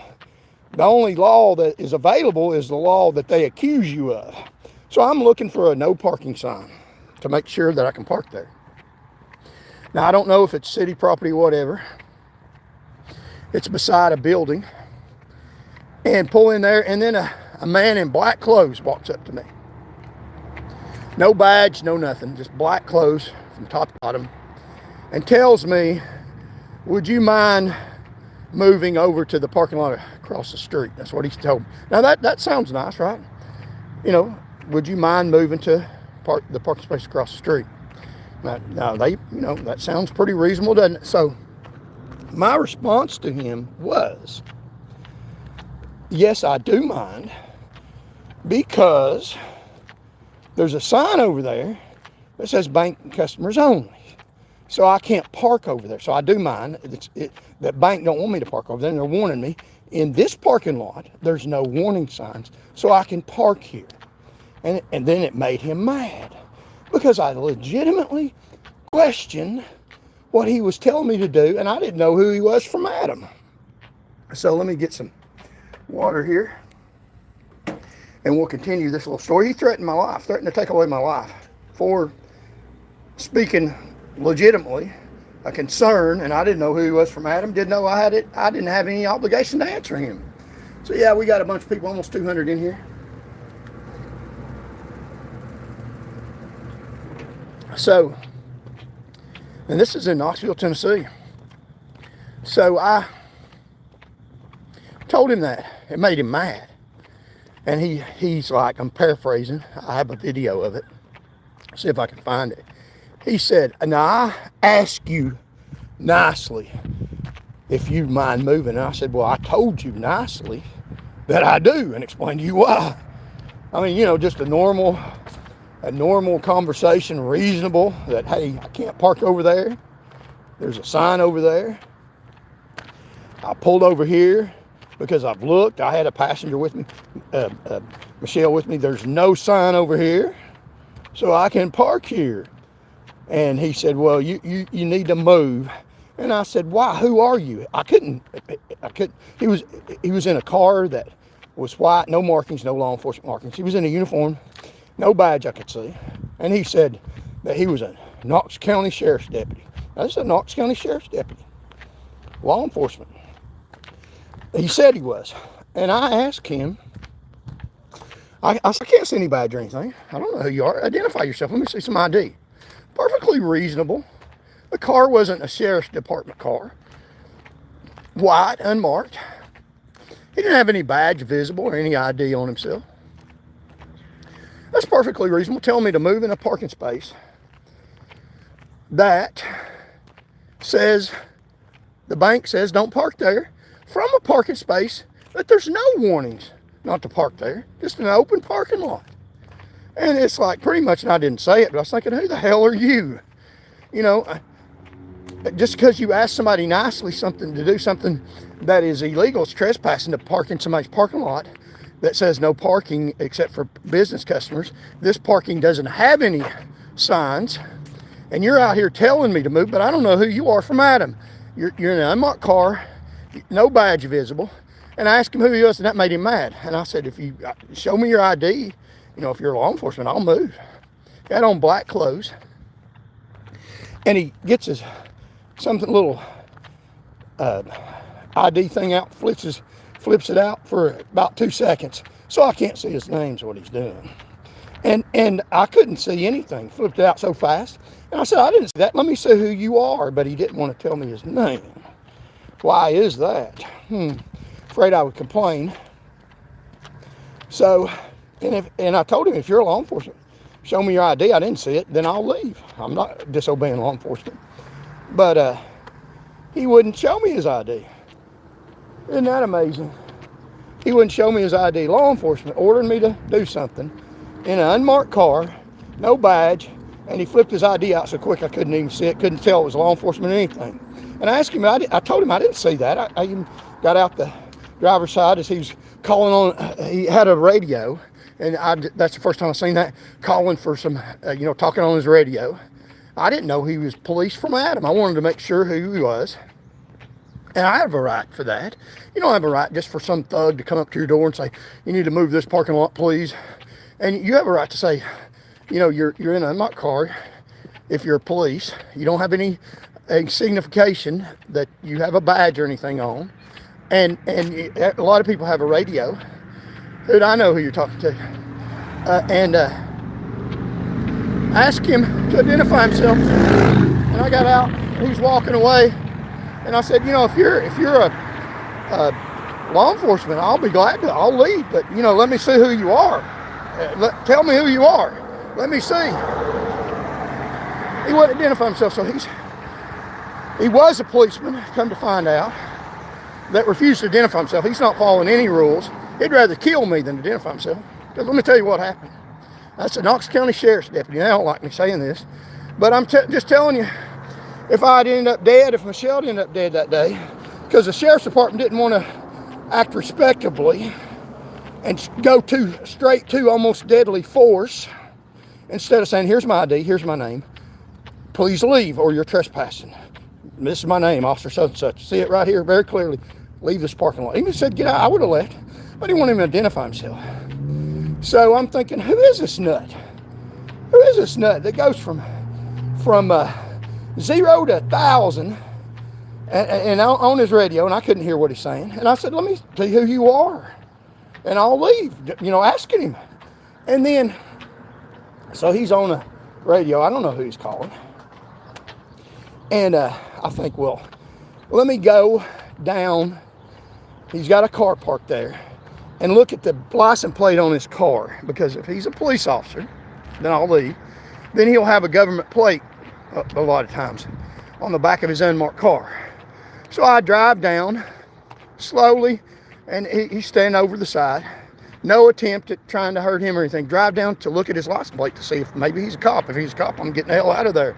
The only law that is available is the law that they accuse you of. So I'm looking for a no parking sign to make sure that I can park there. Now, I don't know if it's city property or whatever. It's beside a building. And pull in there, and then a man in black clothes walks up to me. No badge, no nothing, just black clothes from top to bottom, and tells me, would you mind moving over to the parking lot across the street? That's what he told me. Now that sounds nice, right? You know, would you mind moving to the parking space across the street? Now that sounds pretty reasonable, doesn't it? So my response to him was, yes, I do mind, because there's a sign over there that says bank customers only. So I can't park over there. So I do mind. That bank don't want me to park over there, and they're warning me. In this parking lot, there's no warning signs, so I can park here. And then it made him mad because I legitimately questioned what he was telling me to do, and I didn't know who he was from Adam. So let me get some water here, and we'll continue this little story. He threatened my life, threatened to take away my life for speaking legitimately a concern, and I didn't know who he was from Adam. Didn't know I had it. I didn't have any obligation to answer him. So yeah, we got a bunch of people, almost 200 in here. So, and this is in Knoxville, Tennessee. So I told him that. It made him mad. And he's like, I'm paraphrasing. I have a video of it. See if I can find it. He said, now I ask you nicely if you mind moving. And I said, well, I told you nicely that I do, and explained to you why. I mean, you know, just a normal conversation, reasonable, that, hey, I can't park over there. There's a sign over there. I pulled over here because I've looked. I had a passenger with me, Michelle with me. There's no sign over here, so I can park here. And he said, well, you need to move. And I said, why? Who are you? I couldn't. He was in a car that was white, no markings, no law enforcement markings. He was in a uniform, no badge I could see. And he said that he was a Knox County Sheriff's deputy. Now, this is a Knox County Sheriff's deputy, law enforcement. He said he was. And I asked him, I can't see any badge or anything. I don't know who you are. Identify yourself. Let me see some ID. Perfectly reasonable. The car wasn't a sheriff's department car. White, unmarked. He didn't have any badge visible or any ID on himself. That's perfectly reasonable. Telling me to move in a parking space that says, the bank says don't park there, from a parking space that there's no warnings not to park there. Just an open parking lot. And it's like pretty much, and I didn't say it, but I was thinking, who the hell are you? You know, just because you ask somebody nicely something to do something that is illegal, it's trespassing to park in somebody's parking lot that says no parking except for business customers. This parking doesn't have any signs, and you're out here telling me to move, but I don't know who you are from Adam. You're in an unmarked car, no badge visible, and I asked him who he was, and that made him mad. And I said, if you show me your ID, if you're law enforcement, I'll move. He had on black clothes, and he gets his something little ID thing out, flips it out for about 2 seconds, so I can't see his name's what he's doing. And I couldn't see anything. Flipped it out so fast. And I said, I didn't see that. Let me see who you are. But he didn't want to tell me his name. Why is that? Afraid I would complain. So, and I told him, if you're law enforcement, show me your ID. I didn't see it, then I'll leave. I'm not disobeying law enforcement. But he wouldn't show me his ID. Isn't that amazing? He wouldn't show me his ID. Law enforcement ordering me to do something in an unmarked car, no badge, and he flipped his ID out so quick I couldn't even see it, couldn't tell it was law enforcement or anything. And I asked him, I told him I didn't see that. I even got out the driver's side as he was calling on, he had a radio, and that's the first time I've seen that, calling for some, talking on his radio. I didn't know he was police from Adam. I wanted to make sure who he was. And I have a right for that. You don't have a right just for some thug to come up to your door and say, you need to move this parking lot, please. And you have a right to say, you're in an unmarked car. If you're police, you don't have any signification that you have a badge or anything on. And a lot of people have a radio. Dude, I know who you're talking to. And asked him to identify himself. And I got out. He was walking away. And I said, if you're a law enforcement, I'll be glad to. I'll leave. But, let me see who you are. Tell me who you are. Let me see. He wouldn't identify himself, so he was a policeman, come to find out, that refused to identify himself. He's not following any rules. He'd rather kill me than identify himself. Because let me tell you what happened. That's a Knox County Sheriff's deputy. They don't like me saying this. But I'm just telling you, if I'd ended up dead, if Michelle ended up dead that day, because the Sheriff's Department didn't want to act respectably and go straight to almost deadly force, instead of saying, here's my ID, here's my name, please leave or you're trespassing. This is my name, Officer such and such. See it right here very clearly. Leave this parking lot. He even said, get out. I would have left, but he wouldn't even identify himself. So I'm thinking, who is this nut? Who is this nut that goes from 0 to 1,000 and on his radio, and I couldn't hear what he's saying. And I said, let me tell you who you are, and I'll leave, asking him. And then, so he's on the radio. I don't know who he's calling. And I think, well, let me go down. He's got a car parked there. And look at the license plate on his car. Because if he's a police officer, then I'll leave. Then he'll have a government plate a lot of times on the back of his unmarked car. So I drive down slowly, and he's standing over the side. No attempt at trying to hurt him or anything. Drive down to look at his license plate to see if maybe he's a cop. If he's a cop, I'm getting the hell out of there.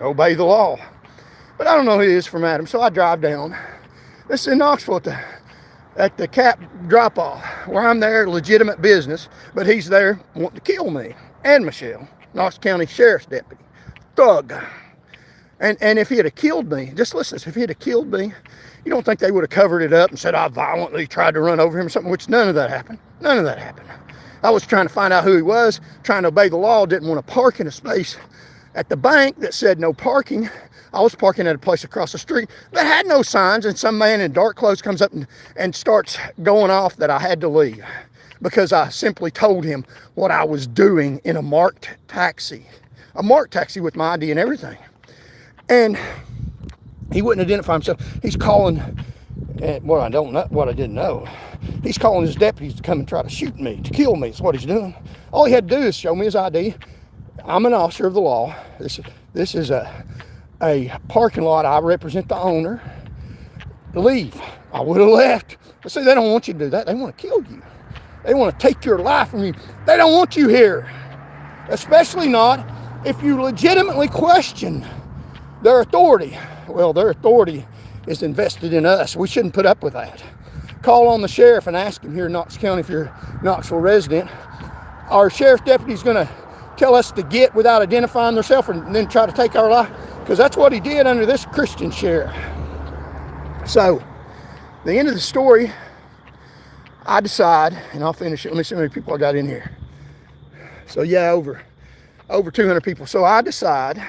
Obey the law. But I don't know who he is from Adam, so I drive down. This is in Knoxville at the cap drop-off, where I'm there, legitimate business, but he's there wanting to kill me and Michelle, Knox County Sheriff's deputy. Thug. And if he had killed me, just listen, if he had killed me, you don't think they would have covered it up and said I violently tried to run over him or something, which none of that happened. None of that happened. I was trying to find out who he was, trying to obey the law, didn't want to park in a space at the bank that said no parking. I was parking at a place across the street that had no signs, and some man in dark clothes comes up and starts going off that I had to leave because I simply told him what I was doing in a marked taxi with my ID and everything. And he wouldn't identify himself. He's calling, what I didn't know, he's calling his deputies to come and try to shoot me, to kill me. That's what he's doing. All he had to do is show me his ID. I'm an officer of the law. This is a parking lot. I represent the owner. Leave. I would have left. But see, they don't want you to do that. They want to kill you. They want to take your life from you. They don't want you here. Especially not if you legitimately question their authority. Well, their authority is invested in us. We shouldn't put up with that. Call on the sheriff and ask him here in Knox County if you're a Knoxville resident. Our sheriff's deputy is going to tell us to get without identifying themselves and then try to take our life, because that's what he did under this Christian sheriff. So, the end of the story, I decide, and I'll finish it. Let me see how many people I got in here. So yeah, over 200 people. So I decide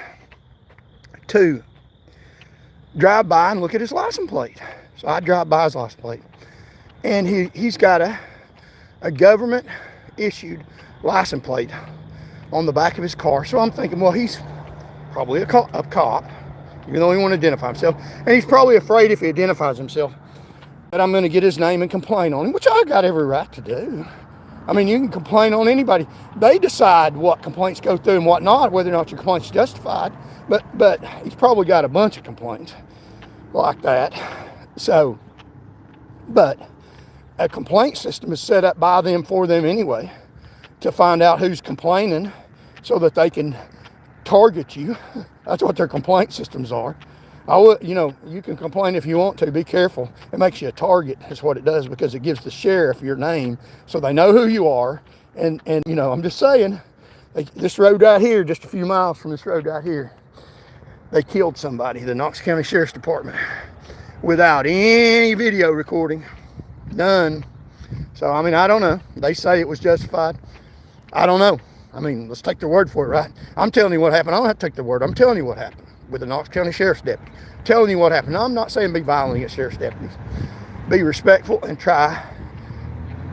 to drive by and look at his license plate. So I drive by his license plate, and he's got a government issued license plate on the back of his car. So I'm thinking, well, he's probably a cop, even though he won't identify himself, and he's probably afraid if he identifies himself that I'm going to get his name and complain on him, which I got every right to do. I mean, you can complain on anybody. They decide what complaints go through and what not, whether or not your complaint's justified. But he's probably got a bunch of complaints like that. So, but a complaint system is set up by them for them anyway to find out who's complaining so that they can target you. That's what their complaint systems are. You can complain if you want to. Be careful. It makes you a target, is what it does, because it gives the sheriff your name so they know who you are. And I'm just saying, this road right here, just a few miles from this road right here, they killed somebody, the Knox County Sheriff's Department, without any video recording. None. So, I mean, I don't know. They say it was justified. I don't know. I mean, let's take their word for it, right? I'm telling you what happened. I don't have to take their word. I'm telling you what happened with the Knox County Sheriff's deputy. Telling you what happened. Now, I'm not saying be violent against sheriff's deputies. Be respectful and try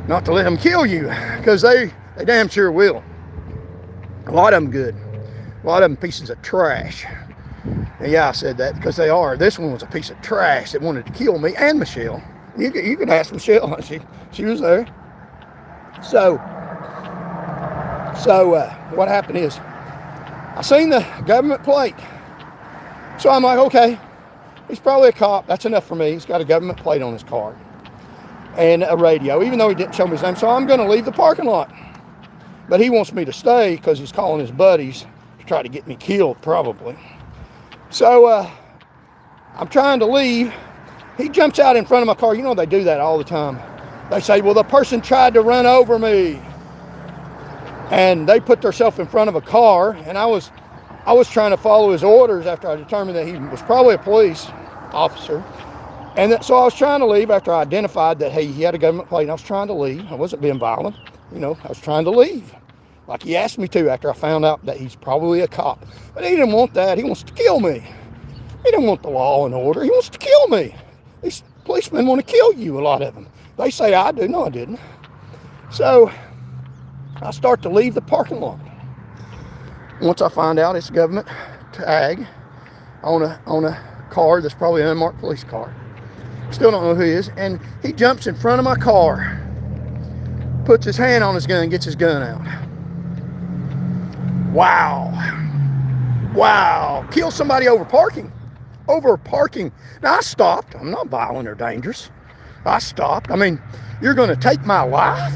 not to let them kill you, because they damn sure will. A lot of them good. A lot of them pieces of trash. And yeah, I said that because they are. This one was a piece of trash that wanted to kill me and Michelle. You could ask Michelle. She was there. So what happened is, I seen the government plate. So I'm like, okay, he's probably a cop. That's enough for me. He's got a government plate on his car and a radio, even though he didn't show me his name. So I'm going to leave the parking lot. But he wants me to stay because he's calling his buddies to try to get me killed, probably. So I'm trying to leave. He jumps out in front of my car. You know, they do that all the time. They say, well, the person tried to run over me. And they put themselves in front of a car, and I was trying to follow his orders after I determined that he was probably a police officer. And so I was trying to leave after I identified that, hey, he had a government plate, and I was trying to leave. I wasn't being violent. I was trying to leave. Like he asked me to after I found out that he's probably a cop. But he didn't want that. He wants to kill me. He didn't want the law and order. He wants to kill me. These policemen want to kill you, a lot of them. They say I do. No, I didn't. So I start to leave the parking lot. Once I find out it's a government tag on a car that's probably an unmarked police car. Still don't know who he is. And he jumps in front of my car, puts his hand on his gun, gets his gun out. Wow. Kill somebody over parking. Now I stopped. I'm not violent or dangerous. I stopped. I mean, you're going to take my life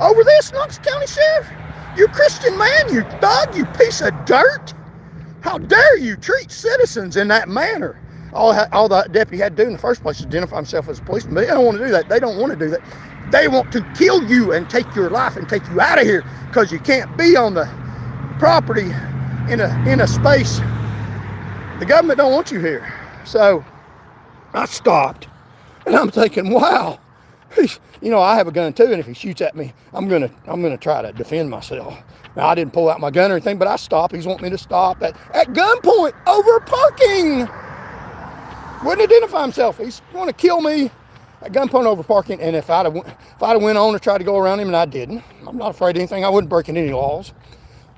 over this, Knox County Sheriff? You Christian man, you thug, you piece of dirt. How dare you treat citizens in that manner? All the deputy had to do in the first place is identify himself as a policeman. But they don't want to do that. They don't want to do that. They want to kill you and take your life and take you out of here because you can't be on the property in a space. The government don't want you here. So I stopped, and I'm thinking, wow. I have a gun too, and if he shoots at me, I'm gonna try to defend myself. Now, I didn't pull out my gun or anything, but I stopped. He's wanting me to stop at gunpoint over parking. Wouldn't identify himself. He's going to kill me at gunpoint over parking. And if I'd have went on to try to go around him, and I didn't, I'm not afraid of anything. I wouldn't break any laws.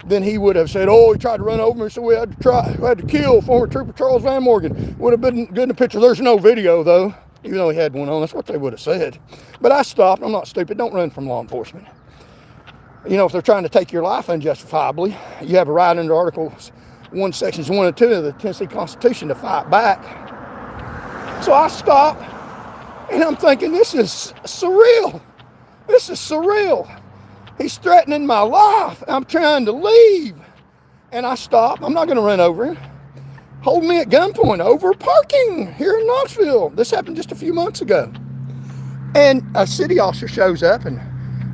Then he would have said, "Oh, he tried to run over me, so we had to kill former Trooper Charles Van Morgan." Would have been good in the picture. There's no video though. Even though he had one on, that's what they would have said. But I stopped. I'm not stupid. Don't run from law enforcement. If they're trying to take your life unjustifiably, you have a right under Articles 1, Sections 1 and 2 of the Tennessee Constitution to fight back. So I stopped, and I'm thinking, this is surreal. He's threatening my life. I'm trying to leave. And I stop. I'm not going to run over him. holding me at gunpoint over parking here in Knoxville. This happened just a few months ago. And a city officer shows up, and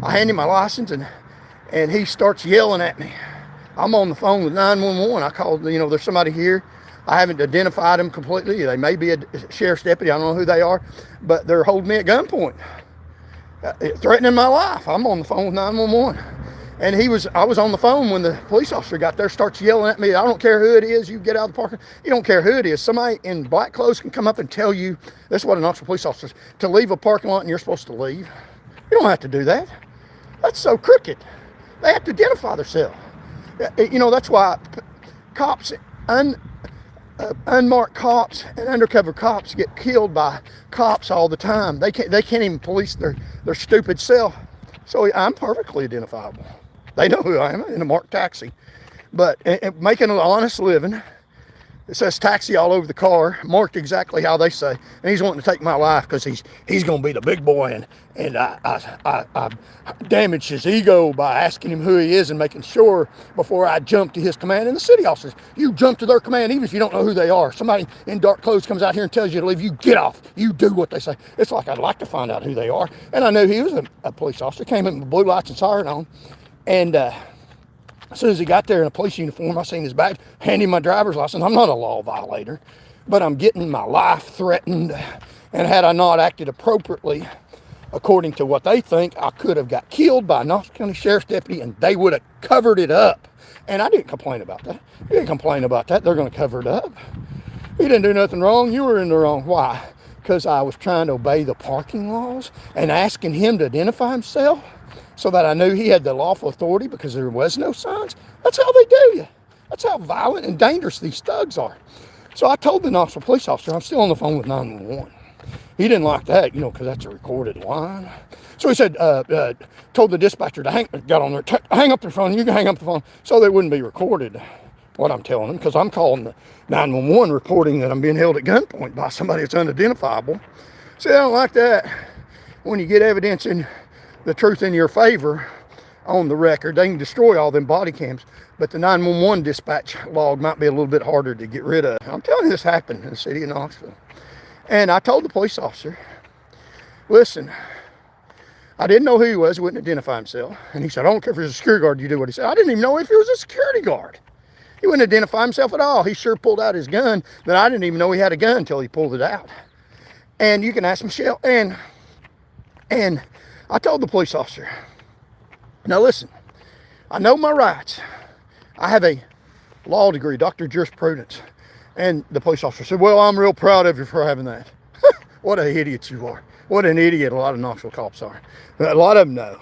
I hand him my license, and he starts yelling at me. I'm on the phone with 911. I called, there's somebody here. I haven't identified them completely. They may be a sheriff's deputy. I don't know who they are, but they're holding me at gunpoint, threatening my life. I'm on the phone with 911. And I was on the phone when the police officer got there, starts yelling at me. I don't care who it is. You get out of the parking. You don't care who it is. Somebody in black clothes can come up and tell you, this is what an Knoxville police officer is, to leave a parking lot and you're supposed to leave. You don't have to do that. That's so crooked. They have to identify themselves. That's why cops, unmarked cops and undercover cops get killed by cops all the time. They can't even police their stupid self. So I'm perfectly identifiable. They know who I am in a marked taxi. But making an honest living, it says taxi all over the car, marked exactly how they say. And he's wanting to take my life because he's going to be the big boy. And I damaged his ego by asking him who he is and making sure before I jump to his command. And the city officers, you jump to their command even if you don't know who they are. Somebody in dark clothes comes out here and tells you to leave. You get off. You do what they say. It's like I'd like to find out who they are. And I knew he was a police officer. Came in with blue lights and siren on. And as soon as he got there in a police uniform, I seen his badge, handed him my driver's license. I'm not a law violator, but I'm getting my life threatened. And had I not acted appropriately, according to what they think, I could have got killed by a Knoxville County Sheriff's deputy and they would have covered it up. And I didn't complain about that. You didn't complain about that. They're going to cover it up. You didn't do nothing wrong. You were in the wrong. Why? Because I was trying to obey the parking laws and asking him to identify himself, so that I knew he had the lawful authority because there was no signs. That's how they do you. That's how violent and dangerous these thugs are. So I told the Knoxville police officer, I'm still on the phone with 911. He didn't like that, because that's a recorded line. So he said, told the dispatcher to hang up the phone, you can hang up the phone, so they wouldn't be recorded, what I'm telling them, because I'm calling the 911 reporting that I'm being held at gunpoint by somebody that's unidentifiable. See, I don't like that. When you get evidence in the truth in your favor on the record, they can destroy all them body cams, but the 911 dispatch log might be a little bit harder to get rid of. I'm telling you, this happened in the city of Knoxville. And I told the police officer, listen, I didn't know who he was. He wouldn't identify himself. And he said, I don't care if he's a security guard, you do what he said. I didn't even know if he was a security guard. He wouldn't identify himself at all. He sure pulled out his gun, but I didn't even know he had a gun until he pulled it out. And you can ask Michelle. And I told the police officer, now listen, I know my rights. I have a law degree, doctor of jurisprudence. And the police officer said, well, I'm real proud of you for having that. What an idiot you are. What an idiot a lot of Knoxville cops are. A lot of them know.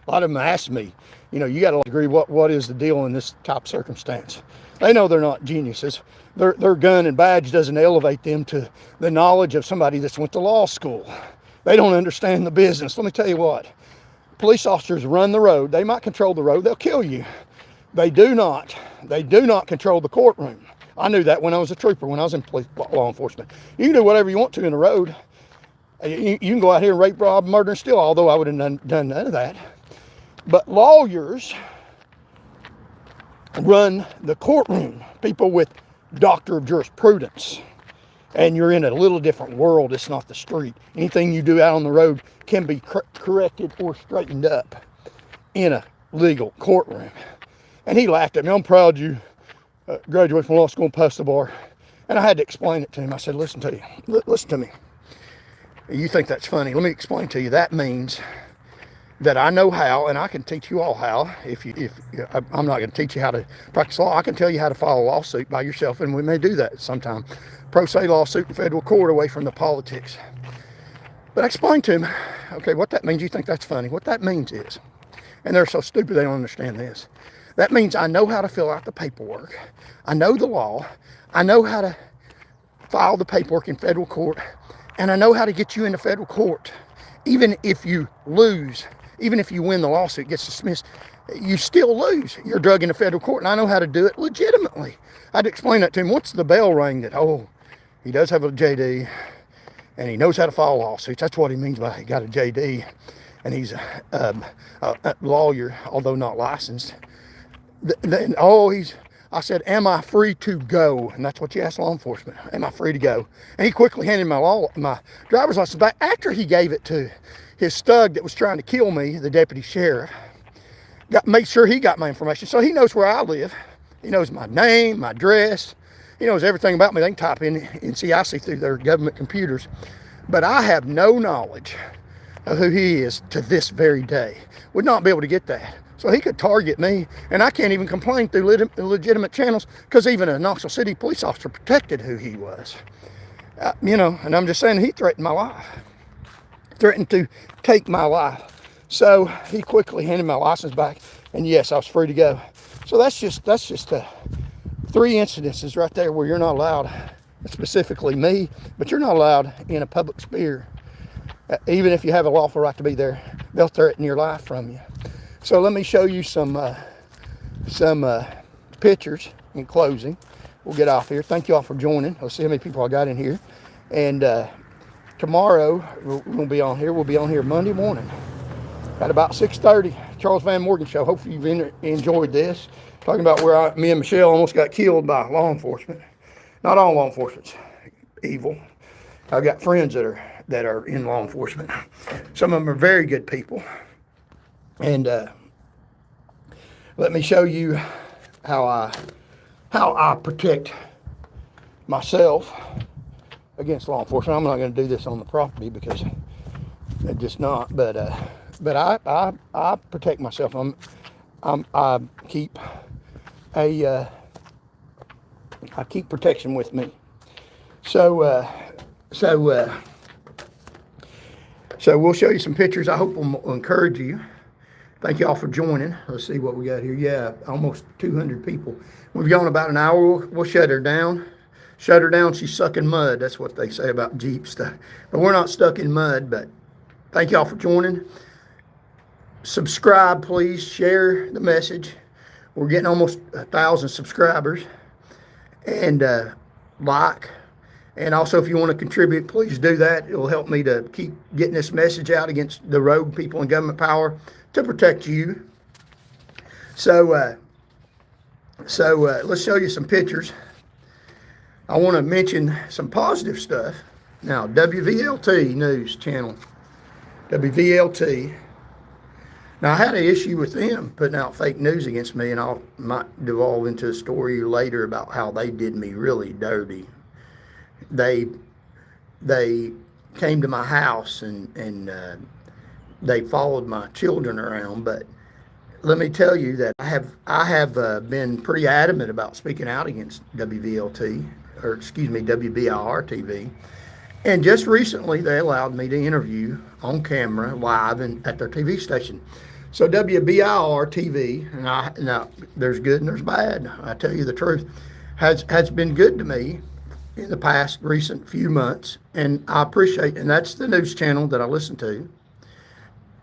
A lot of them ask me, you got to agree what is the deal in this type of circumstance. They know they're not geniuses. Their gun and badge doesn't elevate them to the knowledge of somebody that's went to law school. They don't understand the business. Let me tell you what. Police officers run the road. They might control the road. They'll kill you. They do not control the courtroom. I knew that when I was a trooper, when I was in police law enforcement. You can do whatever you want to in the road. You can go out here and rape, rob, murder, and steal, although I would have done none of that. But lawyers run the courtroom. People with doctor of jurisprudence. And you're in a little different world. It's not the street. Anything you do out on the road can be corrected or straightened up in a legal courtroom. And he laughed at me. I'm proud you graduated from law school and passed the bar. And I had to explain it to him. I said, listen to me. You think that's funny. Let me explain to you. That means that I know how, and I can teach you all how. I'm not going to teach you how to practice law. I can tell you how to file a lawsuit by yourself, and we may do that sometime. Pro se lawsuit in federal court, away from the politics. But I explained to him, okay, what that means. You think that's funny. What that means is, and they're so stupid they don't understand this. That means I know how to fill out the paperwork. I know the law. I know how to file the paperwork in federal court. And I know how to get you into federal court. Even if you lose, even if you win the lawsuit, gets dismissed, you still lose. You're drug into federal court, and I know how to do it legitimately. I had to explain that to him. Once the bell rang that, he does have a JD, and he knows how to file lawsuits. That's what he means by he got a JD, and he's a lawyer, although not licensed. Then, I said, am I free to go? And that's what you ask law enforcement. Am I free to go? And he quickly handed my driver's license back after he gave it to his stud that was trying to kill me, the deputy sheriff. Made sure he got my information. So he knows where I live. He knows my name, my address. He knows everything about me. They can type in and see, I see through their government computers. But I have no knowledge of who he is to this very day. Would not be able to get that. So he could target me, and I can't even complain through legitimate channels because even a Knoxville City police officer protected who he was. And I'm just saying he threatened my life. Threatened to take my life. So he quickly handed my license back, and yes, I was free to go. So that's just 3 incidences right there where you're not allowed, specifically me, but you're not allowed in a public sphere. Even if you have a lawful right to be there, they'll threaten your life from you. So let me show you some pictures in closing. We'll get off here. Thank you all for joining. Let's see how many people I got in here. And tomorrow we're going to be on here. We'll be on here Monday morning at about 6:30. Charles Van Morgan Show. Hopefully you've enjoyed this. Talking about where me and Michelle almost got killed by law enforcement. Not all law enforcement's evil. I've got friends that are in law enforcement. Some of them are very good people. And let me show you how I protect myself against law enforcement. I'm not going to do this on the property because it's just not. But I protect myself. I keep protection with me. So we'll show you some pictures. I hope will encourage you. Thank you all for joining. Let's see what we got here. Yeah, almost 200 people. We've gone about an hour. We'll shut her down. Shut her down. She's sucking mud. That's what they say about Jeep stuff. But we're not stuck in mud. But thank you all for joining. Subscribe, please. Share the message. We're getting almost 1,000 subscribers. And like. And also, if you want to contribute, please do that. It will help me to keep getting this message out against the rogue people in government power to protect you. So let's show you some pictures. I want to mention some positive stuff. Now, WVLT News Channel. WVLT. Now, I had an issue with them putting out fake news against me, and I might devolve into a story later about how they did me really dirty. They came to my house and they followed my children around. But let me tell you that I have been pretty adamant about speaking out against WVLT, or excuse me, WBIR TV. And just recently they allowed me to interview on camera live at their TV station. So WBIR TV, and now there's good and there's bad. I tell you the truth, has been good to me in the past recent few months, and I appreciate, and that's the news channel that I listen to,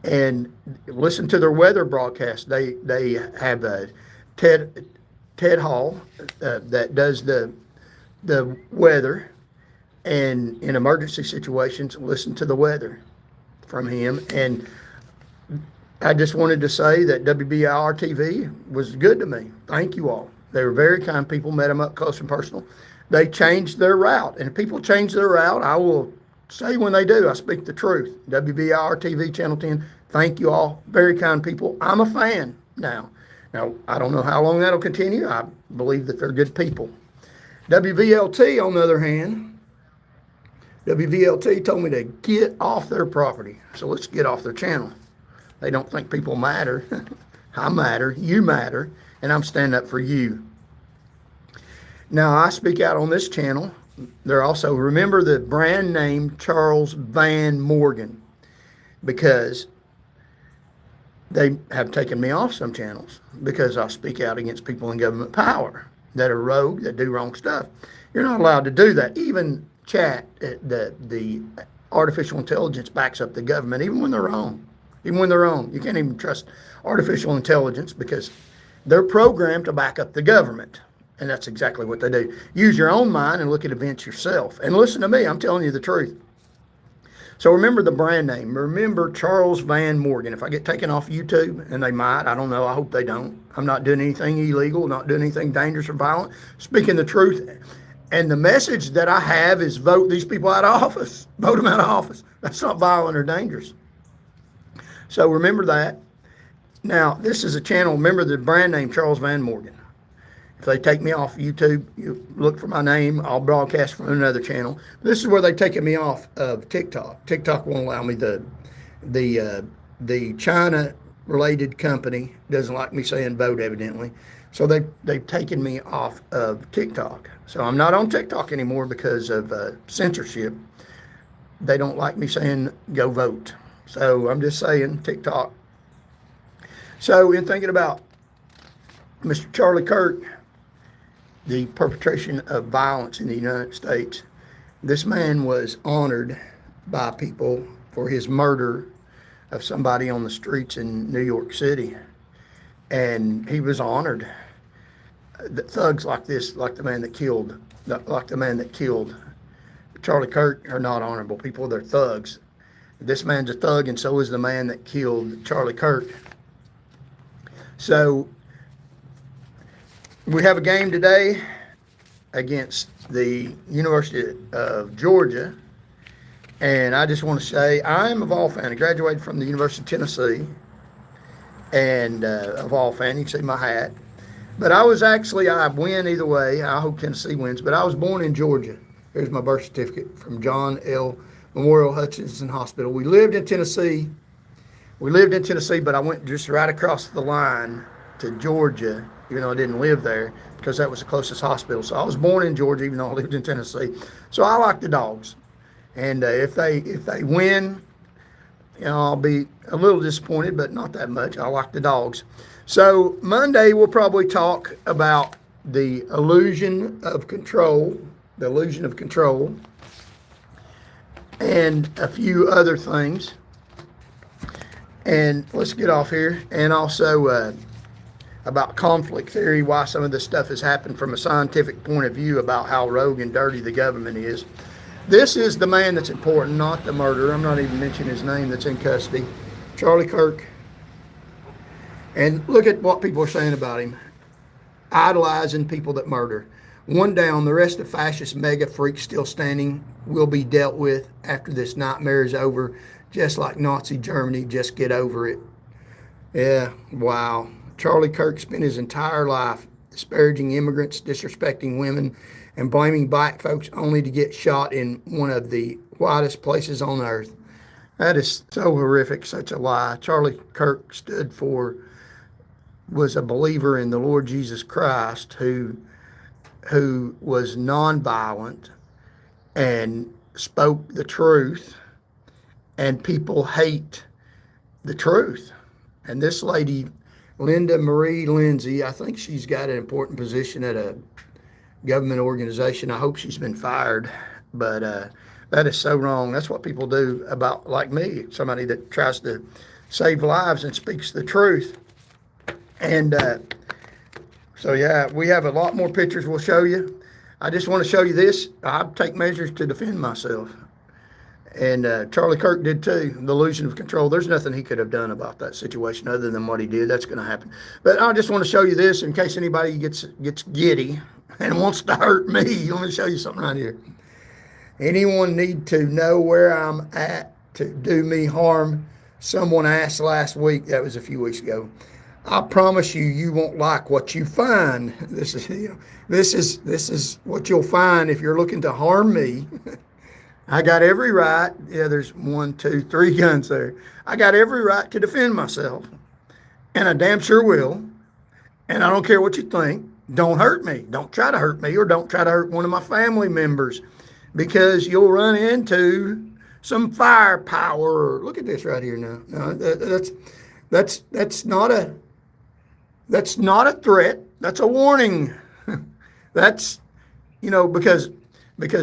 and listen to their weather broadcast. They have a Ted Hall that does the weather, and in emergency situations, listen to the weather from him. And I just wanted to say that WBIR TV was good to me. Thank you all. They were very kind people, met them up close and personal. They changed their route, and if people change their route, I will say when they do, I speak the truth. WBIR TV, Channel 10, thank you all. Very kind people. I'm a fan now. Now, I don't know how long that'll continue. I believe that they're good people. WVLT, on the other hand, WVLT told me to get off their property. So let's get off their channel. They don't think people matter. I matter, you matter, and I'm standing up for you. Now, I speak out on this channel. They're also, remember the brand name Charles Van Morgan, because they have taken me off some channels because I speak out against people in government power that are rogue, that do wrong stuff. You're not allowed to do that. Even chat, the artificial intelligence backs up the government, even when they're wrong. Even when they're wrong. You can't even trust artificial intelligence because they're programmed to back up the government. And that's exactly what they do. Use your own mind and look at events yourself. And listen to me, I'm telling you the truth. So remember the brand name. Remember Charles Van Morgan. If I get taken off YouTube, and they might, I don't know, I hope they don't. I'm not doing anything illegal, not doing anything dangerous or violent, speaking the truth. And the message that I have is vote these people out of office. Vote them out of office. That's not violent or dangerous. So remember that. Now, this is a channel, remember the brand name, Charles Van Morgan. If they take me off YouTube, you look for my name, I'll broadcast from another channel. This is where they've taken me off of TikTok. TikTok won't allow me. The China-related company doesn't like me saying vote, evidently. So they've taken me off of TikTok. So I'm not on TikTok anymore because of censorship. They don't like me saying go vote. So I'm just saying TikTok. So in thinking about Mr. Charlie Kirk, the perpetration of violence in the United States, this man was honored by people for his murder of somebody on the streets in New York City. And he was honored. The thugs like this, like the man that killed Charlie Kirk, are not honorable people. They're thugs. This man's a thug, and so is the man that killed Charlie Kirk. So we have a game today against the University of Georgia. And I just want to say, I am a Vol fan. I graduated from the University of Tennessee. And a Vol fan, you can see my hat. But I win either way. I hope Tennessee wins. But I was born in Georgia. Here's my birth certificate from John L. Memorial Hutchinson Hospital. We lived in Tennessee, but I went just right across the line to Georgia, even though I didn't live there, because that was the closest hospital. So I was born in Georgia, even though I lived in Tennessee. So I like the Dogs. And if they win, I'll be a little disappointed, but not that much. I like the Dogs. So Monday we'll probably talk about the illusion of control, and a few other things. And let's get off here. And also about conflict theory, why some of this stuff has happened from a scientific point of view about how rogue and dirty the government is. This is the man that's important, not the murderer. I'm not even mentioning his name that's in custody. Charlie Kirk. And look at what people are saying about him. Idolizing people that murder. One down, the rest of fascist mega freaks still standing will be dealt with after this nightmare is over. Just like Nazi Germany, just get over it. Yeah, wow. Charlie Kirk spent his entire life disparaging immigrants, disrespecting women, and blaming black folks only to get shot in one of the whitest places on earth. That is so horrific, such a lie. Charlie Kirk was a believer in the Lord Jesus Christ who was nonviolent and spoke the truth, and people hate the truth. And this lady, Linda Marie Lindsay, I think she's got an important position at a government organization. I hope she's been fired, but that is so wrong. That's what people do about, like me, somebody that tries to save lives and speaks the truth. And so, yeah, we have a lot more pictures we'll show you. I just want to show you this. I take measures to defend myself. And Charlie Kirk did too, the illusion of control. There's nothing he could have done about that situation other than what he did. That's going to happen. But I just want to show you this in case anybody gets giddy and wants to hurt me. Let me show you something right here. Anyone need to know where I'm at to do me harm? Someone asked last week. That was a few weeks ago. I promise you, you won't like what you find. This is what you'll find if you're looking to harm me. I got every right. Yeah, there's 1, 2, 3 guns there. I got every right to defend myself, and I damn sure will. And I don't care what you think. Don't hurt me. Don't try to hurt me, or don't try to hurt one of my family members, because you'll run into some firepower. Look at this right here now. No, that's not a threat. That's a warning. That's, because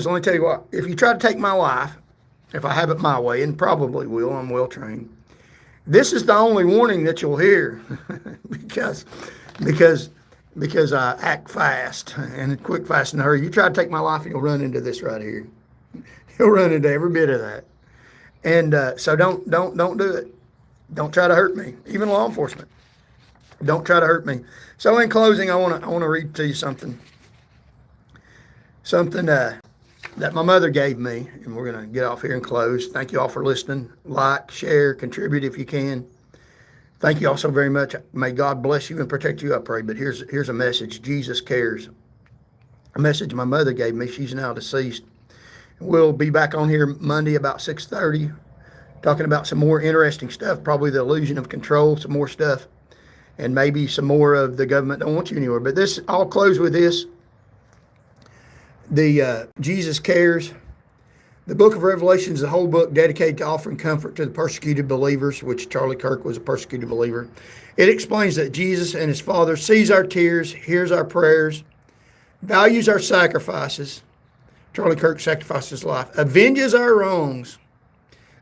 let me tell you what, if you try to take my life, if I have it my way, and probably will, I'm well trained, this is the only warning that you'll hear because I act fast and quick, fast, and hurry. You try to take my life, and you'll run into this right here. You'll run into every bit of that. And so don't do it. Don't try to hurt me, even law enforcement. Don't try to hurt me. So in closing, I want to read to you something that my mother gave me, and we're going to get off here and close. Thank you all for listening. Like, share, contribute if you can. Thank you all so very much. May God bless you and protect you, I pray. But here's a message. Jesus cares. A message my mother gave me. She's now deceased. We'll be back on here Monday about 6:30, talking about some more interesting stuff, probably the illusion of control, some more stuff, and maybe some more of the government don't want you anywhere. But this, I'll close with this. The Jesus cares. The book of Revelation is a whole book dedicated to offering comfort to the persecuted believers, which Charlie Kirk was a persecuted believer. It explains that Jesus and his Father sees our tears, hears our prayers, values our sacrifices. Charlie Kirk sacrificed his life, avenges our wrongs.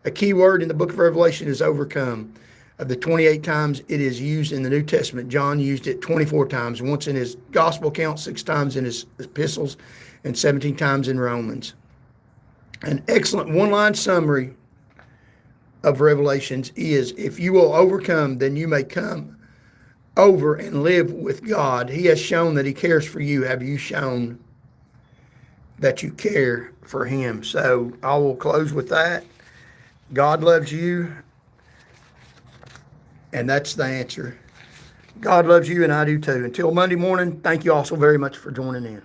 A key word in the book of Revelation is overcome. Of the 28 times it is used in the New Testament, John used it 24 times, once in his gospel account, 6 times in his epistles, and 17 times in Romans. An excellent one-line summary of Revelations is, if you will overcome, then you may come over and live with God. He has shown that he cares for you. Have you shown that you care for him? So I will close with that. God loves you, and that's the answer. God loves you, and I do too. Until Monday morning, thank you all so very much for joining in.